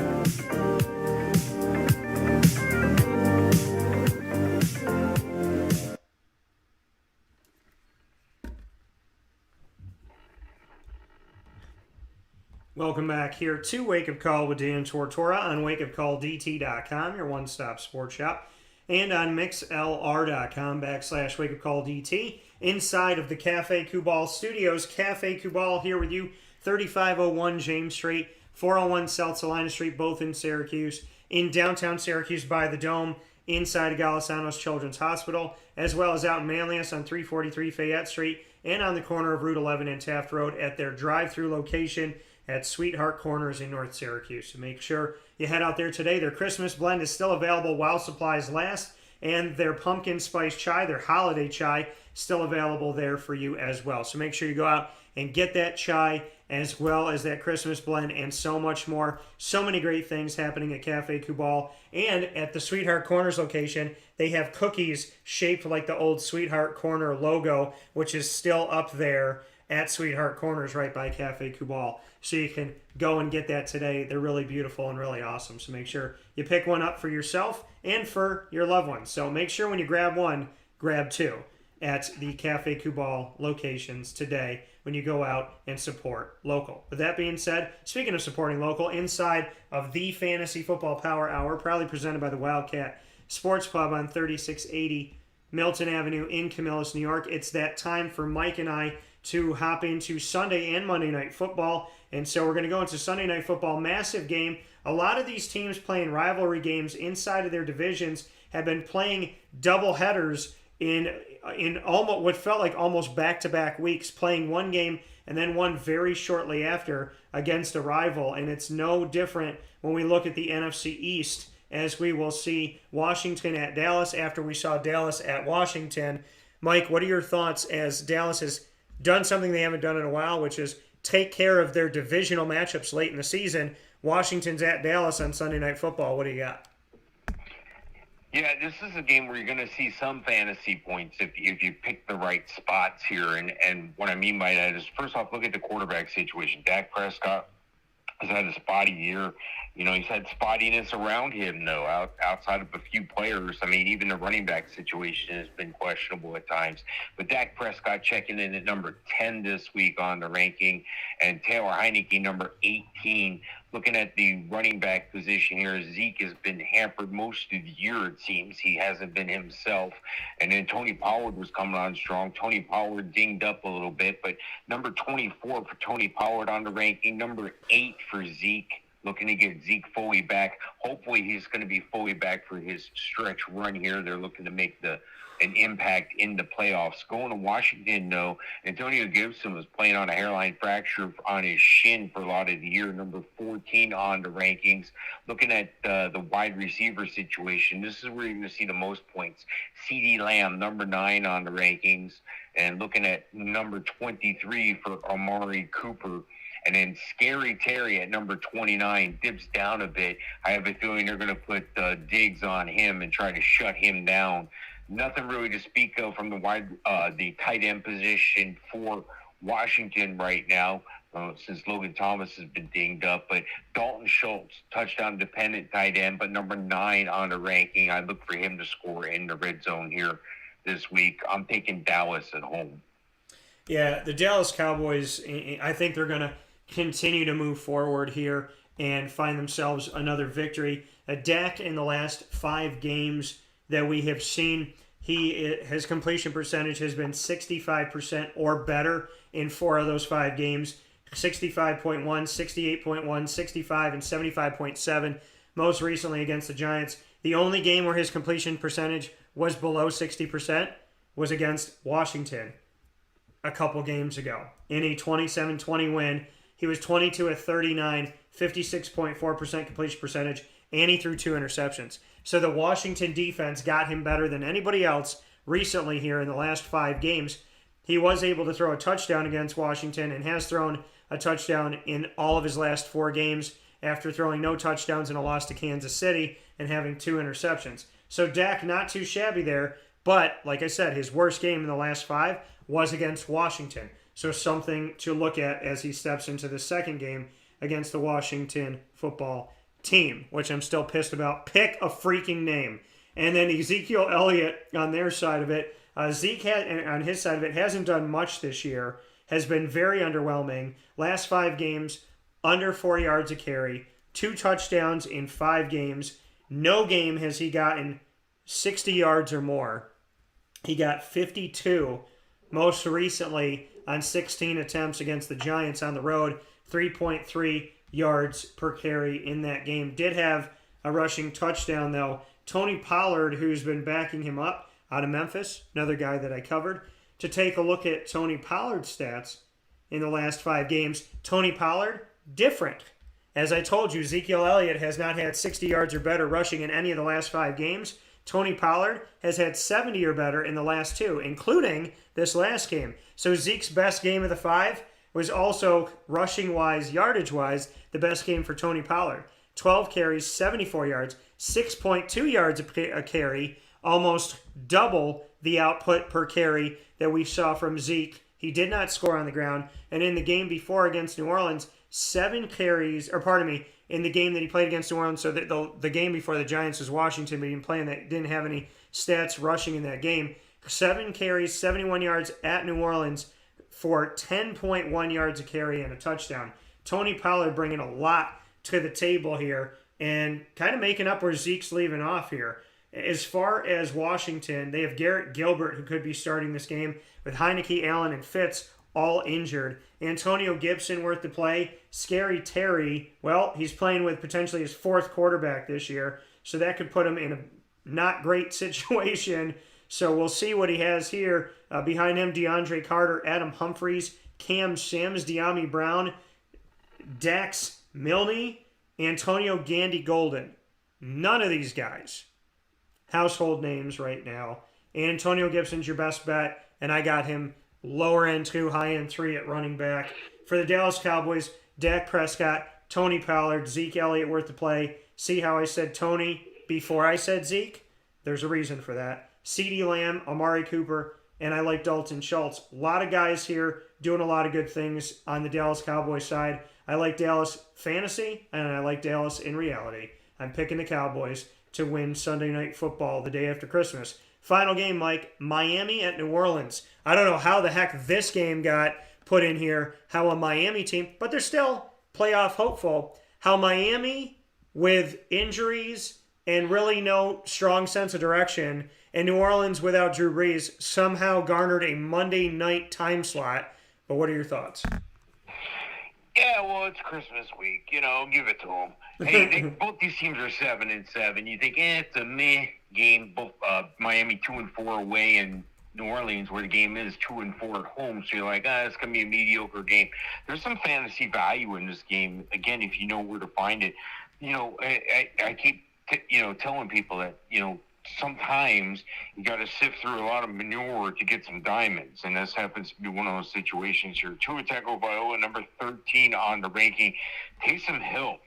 Welcome back here to Wake Up Call with Dan Tortora on wakeupcalldt.com, your one-stop sports shop, and on mixlr.com/wakeupcalldt. Inside of the Cafe Kubal Studios, Cafe Kubal here with you, 3501 James Street, 401 South Salina Street, both in Syracuse, in downtown Syracuse by the Dome, inside of Golisano's Children's Hospital, as well as out in Manlius on 343 Fayette Street, and on the corner of Route 11 and Taft Road at their drive-through location at Sweetheart Corners in North Syracuse. So make sure you head out there today. Their Christmas blend is still available while supplies last, and their pumpkin spice chai, their holiday chai, still available there for you as well. So make sure you go out and get that chai as well as that Christmas blend and so much more. So many great things happening at Cafe Kubal. And at the Sweetheart Corners location, they have cookies shaped like the old Sweetheart Corner logo, which is still up there at Sweetheart Corners right by Cafe Kubal. So you can go and get that today. They're really beautiful and really awesome. So make sure you pick one up for yourself and for your loved ones. So make sure when you grab one, grab two. at the Cafe Cubal locations today when you go out and support local. With that being said, speaking of supporting local, inside of the Fantasy Football Power Hour, proudly presented by the Wildcat Sports Pub on 3680 Milton Avenue in Camillus, New York, it's that time for Mike and I to hop into Sunday and Monday Night Football. And so we're going to go into Sunday Night Football, massive game. A lot of these teams playing rivalry games inside of their divisions have been playing double headers in almost what felt like almost back-to-back weeks, playing one game and then one very shortly after against a rival. And it's no different when we look at the NFC East, as we will see Washington at Dallas after we saw Dallas at Washington. Mike, what are your thoughts as Dallas has done something they haven't done in a while, which is take care of their divisional matchups late in the season? Washington's at Dallas on Sunday Night Football. What do you got? Yeah, this is a game where you're going to see some fantasy points if you pick the right spots here. And what I mean by that is, first off, look at the quarterback situation. Dak Prescott has had a spotty year. You know, he's had spottiness around him, though, outside of a few players. I mean, even the running back situation has been questionable at times. But Dak Prescott checking in at number 10 this week on the ranking, and Taylor Heineke number 18. Looking at the running back position here, Zeke has been hampered most of the year, it seems. He hasn't been himself. And then Tony Pollard was coming on strong. Tony Pollard dinged up a little bit, but number 24 for Tony Pollard on the ranking, number 8 for Zeke. Looking to get Zeke fully back. Hopefully he's going to be fully back for his stretch run here. They're looking to make an impact in the playoffs. Going to Washington, though, Antonio Gibson was playing on a hairline fracture on his shin for a lot of the year, number 14 on the rankings. Looking at the wide receiver situation, this is where you're going to see the most points. CeeDee Lamb, number 9 on the rankings, and looking at number 23 for Amari Cooper. And then Scary Terry at number 29 dips down a bit. I have a feeling they're going to put Diggs on him and try to shut him down. Nothing really to speak of from the tight end position for Washington right now, since Logan Thomas has been dinged up. But Dalton Schultz, touchdown-dependent tight end, but number 9 on the ranking. I look for him to score in the red zone here this week. I'm taking Dallas at home. Yeah, the Dallas Cowboys, I think they're going to continue to move forward here and find themselves another victory. Dak, in the last 5 games that we have seen, his completion percentage has been 65% or better in 4 of those 5 games. 65.1, 68.1, 65, and 75.7. Most recently against the Giants. The only game where his completion percentage was below 60% was against Washington a couple games ago. In a 27-20 win, he was 22 of 39, 56.4% completion percentage, and he threw 2 interceptions. So the Washington defense got him better than anybody else recently here in the last 5 games. He was able to throw a touchdown against Washington and has thrown a touchdown in all of his last 4 games after throwing no touchdowns in a loss to Kansas City and having 2 interceptions. So Dak, not too shabby there, but like I said, his worst game in the last 5 was against Washington. So something to look at as he steps into the second game against the Washington football team, which I'm still pissed about. Pick a freaking name. And then Ezekiel Elliott on their side of it. Zeke on his side of it hasn't done much this year. Has been very underwhelming. Last 5 games, under 4 yards a carry. 2 touchdowns in 5 games. No game has he gotten 60 yards or more. He got 52 most recently on 16 attempts against the Giants on the road, 3.3 yards per carry in that game. Did have a rushing touchdown, though. Tony Pollard, who's been backing him up out of Memphis, another guy that I covered. To take a look at Tony Pollard's stats in the last 5 games, Tony Pollard, different. As I told you, Ezekiel Elliott has not had 60 yards or better rushing in any of the last 5 games. Tony Pollard has had 70 or better in the last 2, including this last game. So Zeke's best game of the 5 was also, rushing-wise, yardage-wise, the best game for Tony Pollard. 12 carries, 74 yards, 6.2 yards a carry, almost double the output per carry that we saw from Zeke. He did not score on the ground. And in the game before against New Orleans, 7 carries, in the game that he played against New Orleans, so the game before the Giants was Washington, but he didn't play in that, didn't have any stats rushing in that game. 7 carries, 71 yards at New Orleans for 10.1 yards a carry and a touchdown. Tony Pollard bringing a lot to the table here and kind of making up where Zeke's leaving off here. As far as Washington, they have Garrett Gilbert, who could be starting this game, with Heineke, Allen, and Fitz all injured. Antonio Gibson worth the play. Scary Terry, well, he's playing with potentially his 4th quarterback this year, so that could put him in a not great situation. So we'll see what he has here. Behind him, DeAndre Carter, Adam Humphries, Cam Sims, De'Ami Brown, Dax Milne, Antonio Gandy Golden. None of these guys household names right now. Antonio Gibson's your best bet, and I got him lower end 2, high end 3 at running back. For the Dallas Cowboys, Dak Prescott, Tony Pollard, Zeke Elliott worth the play. See how I said Tony before I said Zeke? There's a reason for that. CeeDee Lamb, Amari Cooper, and I like Dalton Schultz. A lot of guys here doing a lot of good things on the Dallas Cowboys side. I like Dallas fantasy, and I like Dallas in reality. I'm picking the Cowboys to win Sunday Night Football the day after Christmas. Final game, Mike, Miami at New Orleans. I don't know how the heck this game got put in here, how a Miami team, but they're still playoff hopeful, how Miami, with injuries and really no strong sense of direction, and New Orleans without Drew Brees somehow garnered a Monday night time slot. But what are your thoughts? Yeah, well, it's Christmas week. Give it to them. Hey, both these teams are 7-7. You think, it's a meh game. Both Miami 2-4 away, and New Orleans, where the game is 2-4 at home. So you're like, it's gonna be a mediocre game. There's some fantasy value in this game. Again, if you know where to find it. I keep telling people that sometimes you got to sift through a lot of manure to get some diamonds, and this happens to be one of those situations here. Tua Tagovailoa, number 13 on the ranking. Taysom Hill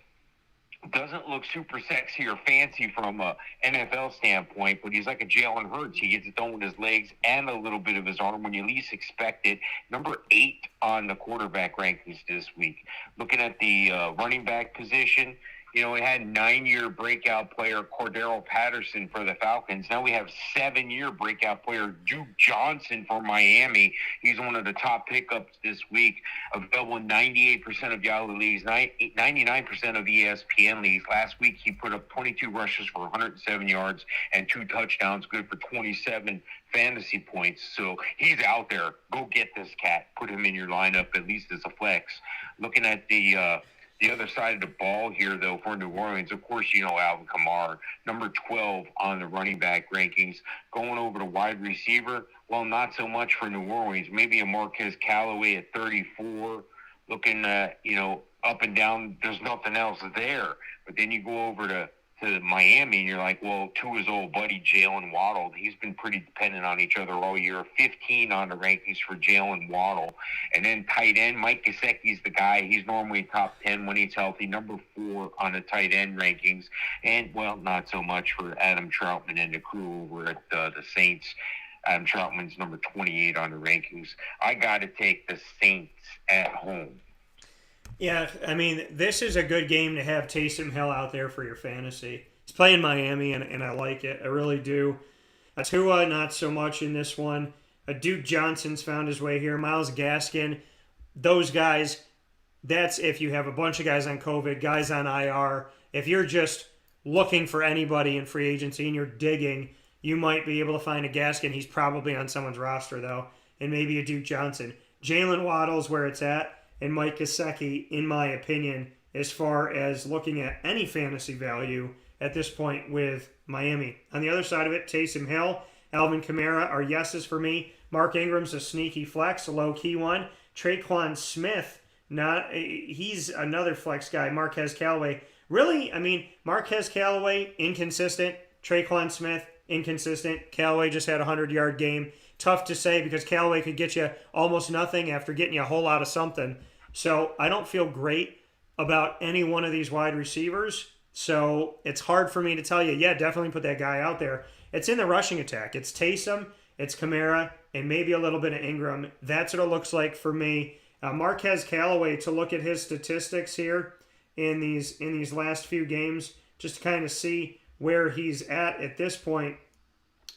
doesn't look super sexy or fancy from a NFL standpoint, but he's like a Jalen Hurts. He gets it done with his legs and a little bit of his arm when you least expect it. Number 8 on the quarterback rankings this week. Looking at the running back position, we had 9-year breakout player Cordero Patterson for the Falcons. Now we have 7-year breakout player Duke Johnson for Miami. He's one of the top pickups this week. Available in 98% of Yahoo leagues, 99% of ESPN leagues. Last week he put up 22 rushes for 107 yards and 2 touchdowns, good for 27 fantasy points. So he's out there. Go get this cat. Put him in your lineup, at least as a flex. Looking at the other side of the ball here, though, for New Orleans, of course, Alvin Kamara, number 12 on the running back rankings. Going over to wide receiver, well, not so much for New Orleans. Maybe a Marquez Callaway at 34. Looking, up and down, there's nothing else there. But then you go over to Miami, and you're like, well, Tua's old buddy, Jalen Waddle, he's been pretty dependent on each other all year. 15 on the rankings for Jalen Waddle. And then tight end, Mike Gesicki's the guy. He's normally top 10 when he's healthy. Number 4 on the tight end rankings. And, well, not so much for Adam Troutman and the crew over at the Saints. Adam Troutman's number 28 on the rankings. I got to take the Saints at home. Yeah, I mean, this is a good game to have Taysom Hill out there for your fantasy. He's playing Miami, and I like it. I really do. Tua, not so much in this one. Duke Johnson's found his way here. Myles Gaskin. Those guys, that's if you have a bunch of guys on COVID, guys on IR. If you're just looking for anybody in free agency and you're digging, you might be able to find a Gaskin. He's probably on someone's roster, though, and maybe a Duke Johnson. Jalen Waddle's where it's at. And Mike Gesicki, in my opinion, as far as looking at any fantasy value at this point with Miami. On the other side of it, Taysom Hill, Alvin Kamara are yeses for me. Mark Ingram's a sneaky flex, a low-key one. Traquan Smith, he's another flex guy. Marquez Callaway. Really, I mean, Marquez Callaway, inconsistent. Traquan Smith, inconsistent. Callaway just had a 100-yard game. Tough to say because Callaway could get you almost nothing after getting you a whole lot of something. So I don't feel great about any one of these wide receivers. So it's hard for me to tell you, yeah, definitely put that guy out there. It's in the rushing attack. It's Taysom, it's Kamara, and maybe a little bit of Ingram. That's what it looks like for me. Marquez Callaway, to look at his statistics here in these last few games, just to kind of see where he's at this point.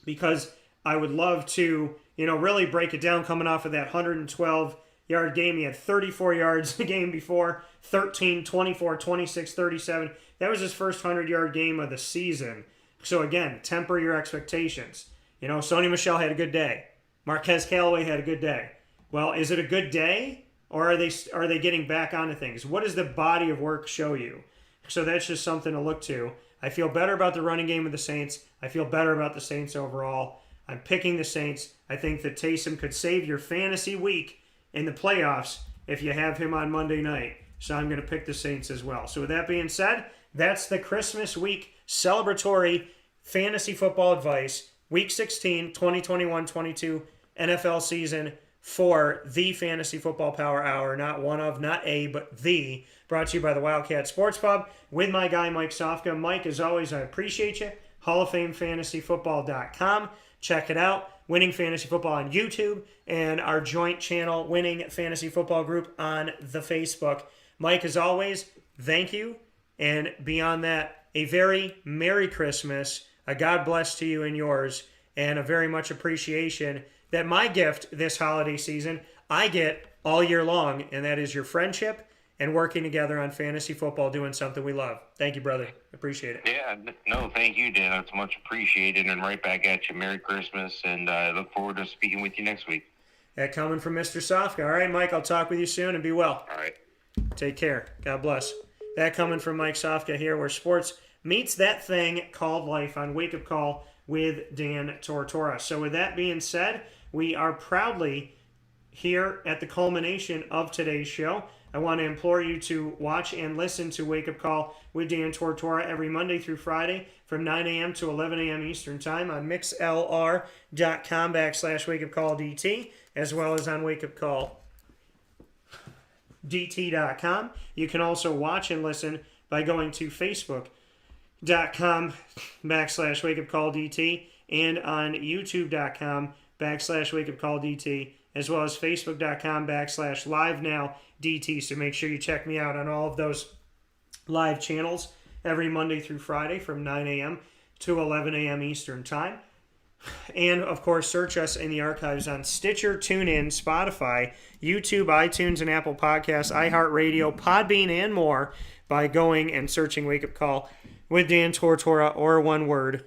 Because I would love to, really break it down coming off of that 112-yard game. He had 34 yards the game before, 13, 24, 26, 37. That was his first 100-yard game of the season. So again, temper your expectations. Sony Michel had a good day. Marquez Callaway had a good day. Well, is it a good day, or are they getting back onto things? What does the body of work show you? So that's just something to look to. I feel better about the running game of the Saints. I feel better about the Saints overall. I'm picking the Saints. I think that Taysom could save your fantasy week in the playoffs if you have him on Monday night. So I'm going to pick the Saints as well. So with that being said, that's the Christmas week celebratory fantasy football advice. Week 16, 2021-22 NFL season for the Fantasy Football Power Hour. Not one of, not a, but the. Brought to you by the Wildcat Sports Pub with my guy Mike Sofka. Mike, as always, I appreciate you. Hall of Fame FantasyFootball.com. Check it out. Winning Fantasy Football on YouTube and our joint channel, Winning Fantasy Football Group on the Facebook. Mike, as always, thank you. And beyond that, a very Merry Christmas, a God bless to you and yours, and a very much appreciation that my gift this holiday season I get all year long, and that is your friendship and working together on fantasy football, doing something we love. Thank you, brother. Appreciate it. Yeah, no, thank you, Dan. That's much appreciated. And right back at you. Merry Christmas, and I look forward to speaking with you next week. That coming from Mr. Sofka. All right, Mike, I'll talk with you soon, and be well. All right. Take care. God bless. That coming from Mike Sofka here, where sports meets that thing called life on Wake Up Call with Dan Tortora. So with that being said, we are proudly here at the culmination of today's show. I want to implore you to watch and listen to Wake Up Call with Dan Tortora every Monday through Friday from 9 a.m. to 11 a.m. Eastern Time on mixlr.com/wakeupcalldt, as well as on wakeupcalldt.com. You can also watch and listen by going to facebook.com/wakeupcalldt and on youtube.com/wakeupcalldt, as well as facebook.com/live-now-dt. So make sure you check me out on all of those live channels every Monday through Friday from 9 a.m. to 11 a.m. Eastern Time. And, of course, search us in the archives on Stitcher, TuneIn, Spotify, YouTube, iTunes, and Apple Podcasts, iHeartRadio, Podbean, and more by going and searching Wake Up Call with Dan Tortora, or one word,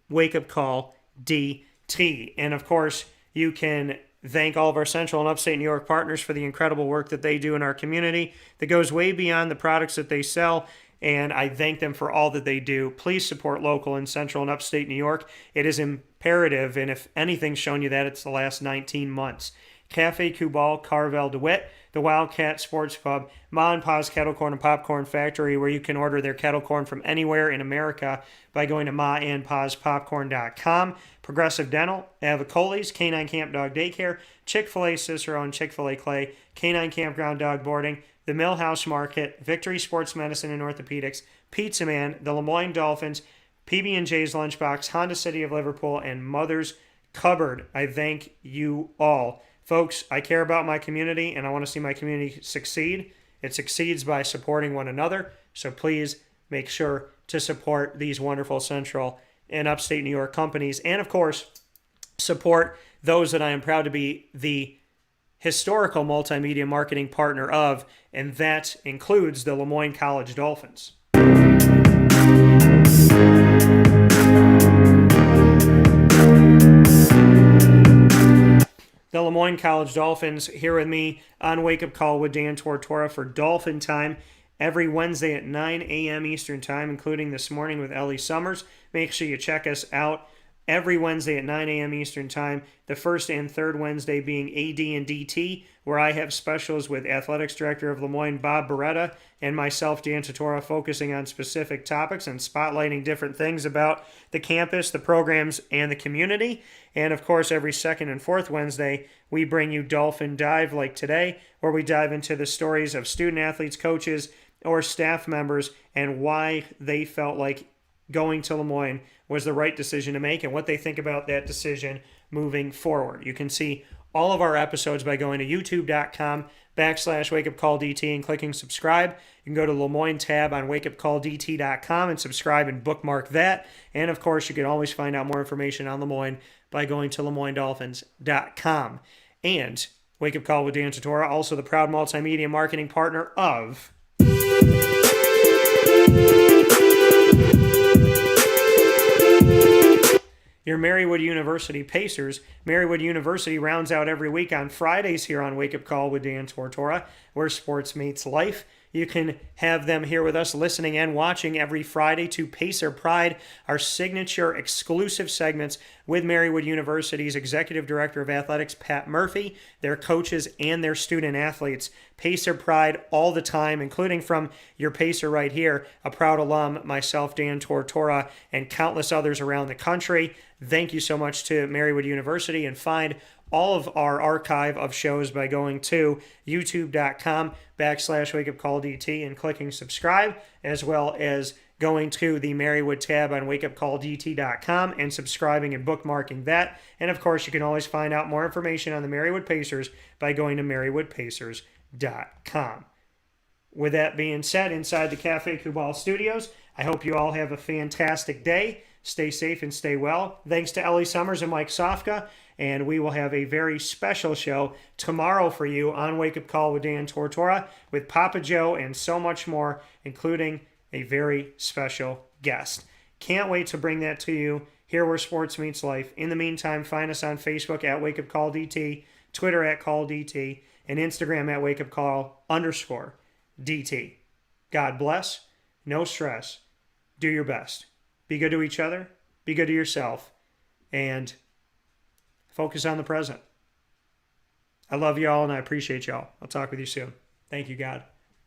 Wake Up Call DT. And, of course, you can thank all of our Central and Upstate New York partners for the incredible work that they do in our community that goes way beyond the products that they sell, and I thank them for all that they do. Please support local in Central and Upstate New York. It is imperative, and if anything's shown you that, it's the last 19 months. Cafe Cubal, Carvel DeWitt, the Wildcat Sports Pub, Ma and Pa's Kettle Corn and Popcorn Factory, where you can order their kettle corn from anywhere in America by going to maandpaspopcorn.com. Progressive Dental, Avicoli's, Canine Camp Dog Daycare, Chick-fil-A Cicero and Chick-fil-A Clay, Canine Campground Dog Boarding, the Millhouse Market, Victory Sports Medicine and Orthopedics, Pizza Man, the Lemoyne Dolphins, PB&J's Lunchbox, Honda City of Liverpool, and Mother's Cupboard. I thank you all. Folks, I care about my community, and I want to see my community succeed. It succeeds by supporting one another, so please make sure to support these wonderful Central and Upstate New York companies, and, of course, support those that I am proud to be the historical multimedia marketing partner of, and that includes the Lemoyne College Dolphins. The Lemoyne College Dolphins here with me on Wake Up Call with Dan Tortora for Dolphin Time every Wednesday at 9 a.m. Eastern Time, including this morning with Ellie Summers. Make sure you check us out every Wednesday at 9 a.m. Eastern Time, the first and third Wednesday being AD and DT, where I have specials with Athletics Director of Lemoyne, Bob Beretta, and myself, Dan Tortora, focusing on specific topics and spotlighting different things about the campus, the programs, and the community. And, of course, every second and fourth Wednesday, we bring you Dolphin Dive like today, where we dive into the stories of student athletes, coaches, or staff members and why they felt like going to Lemoyne was the right decision to make and what they think about that decision moving forward. You can see all of our episodes by going to youtube.com/wakeupcalldt and clicking subscribe. You can go to Lemoyne tab on wakeupcalldt.com and subscribe and bookmark that. And of course, you can always find out more information on Lemoyne by going to LeMoyneDolphins.com. And Wake Up Call with Dan Tortora, also the proud multimedia marketing partner of your Marywood University Pacers. Marywood University rounds out every week on Fridays here on Wake Up Call with Dan Tortora, where sports meets life. You can have them here with us listening and watching every Friday to Pacer Pride, our signature exclusive segments with Marywood University's Executive Director of Athletics, Pat Murphy, their coaches, and their student athletes. Pacer Pride all the time, including from your Pacer right here, a proud alum, myself, Dan Tortora, and countless others around the country. Thank you so much to Marywood University, and find all of our archive of shows by going to youtube.com/wakeupcalldt and clicking subscribe, as well as going to the Marywood tab on wakeupcalldt.com and subscribing and bookmarking that. And of course, you can always find out more information on the Marywood Pacers by going to marywoodpacers.com. With that being said, inside the Cafe Kubal studios, I hope you all have a fantastic day. Stay safe and stay well. Thanks to Ellie Summers and Mike Sofka. And we will have a very special show tomorrow for you on Wake Up Call with Dan Tortora with Papa Joe and so much more, including a very special guest. Can't wait to bring that to you here where sports meets life. In the meantime, find us on Facebook at Wake Up Call DT, Twitter at Call DT, and Instagram at Wake Up Call_DT. God bless. No stress. Do your best. Be good to each other. Be good to yourself. And focus on the present. I love y'all and I appreciate y'all. I'll talk with you soon. Thank you, God.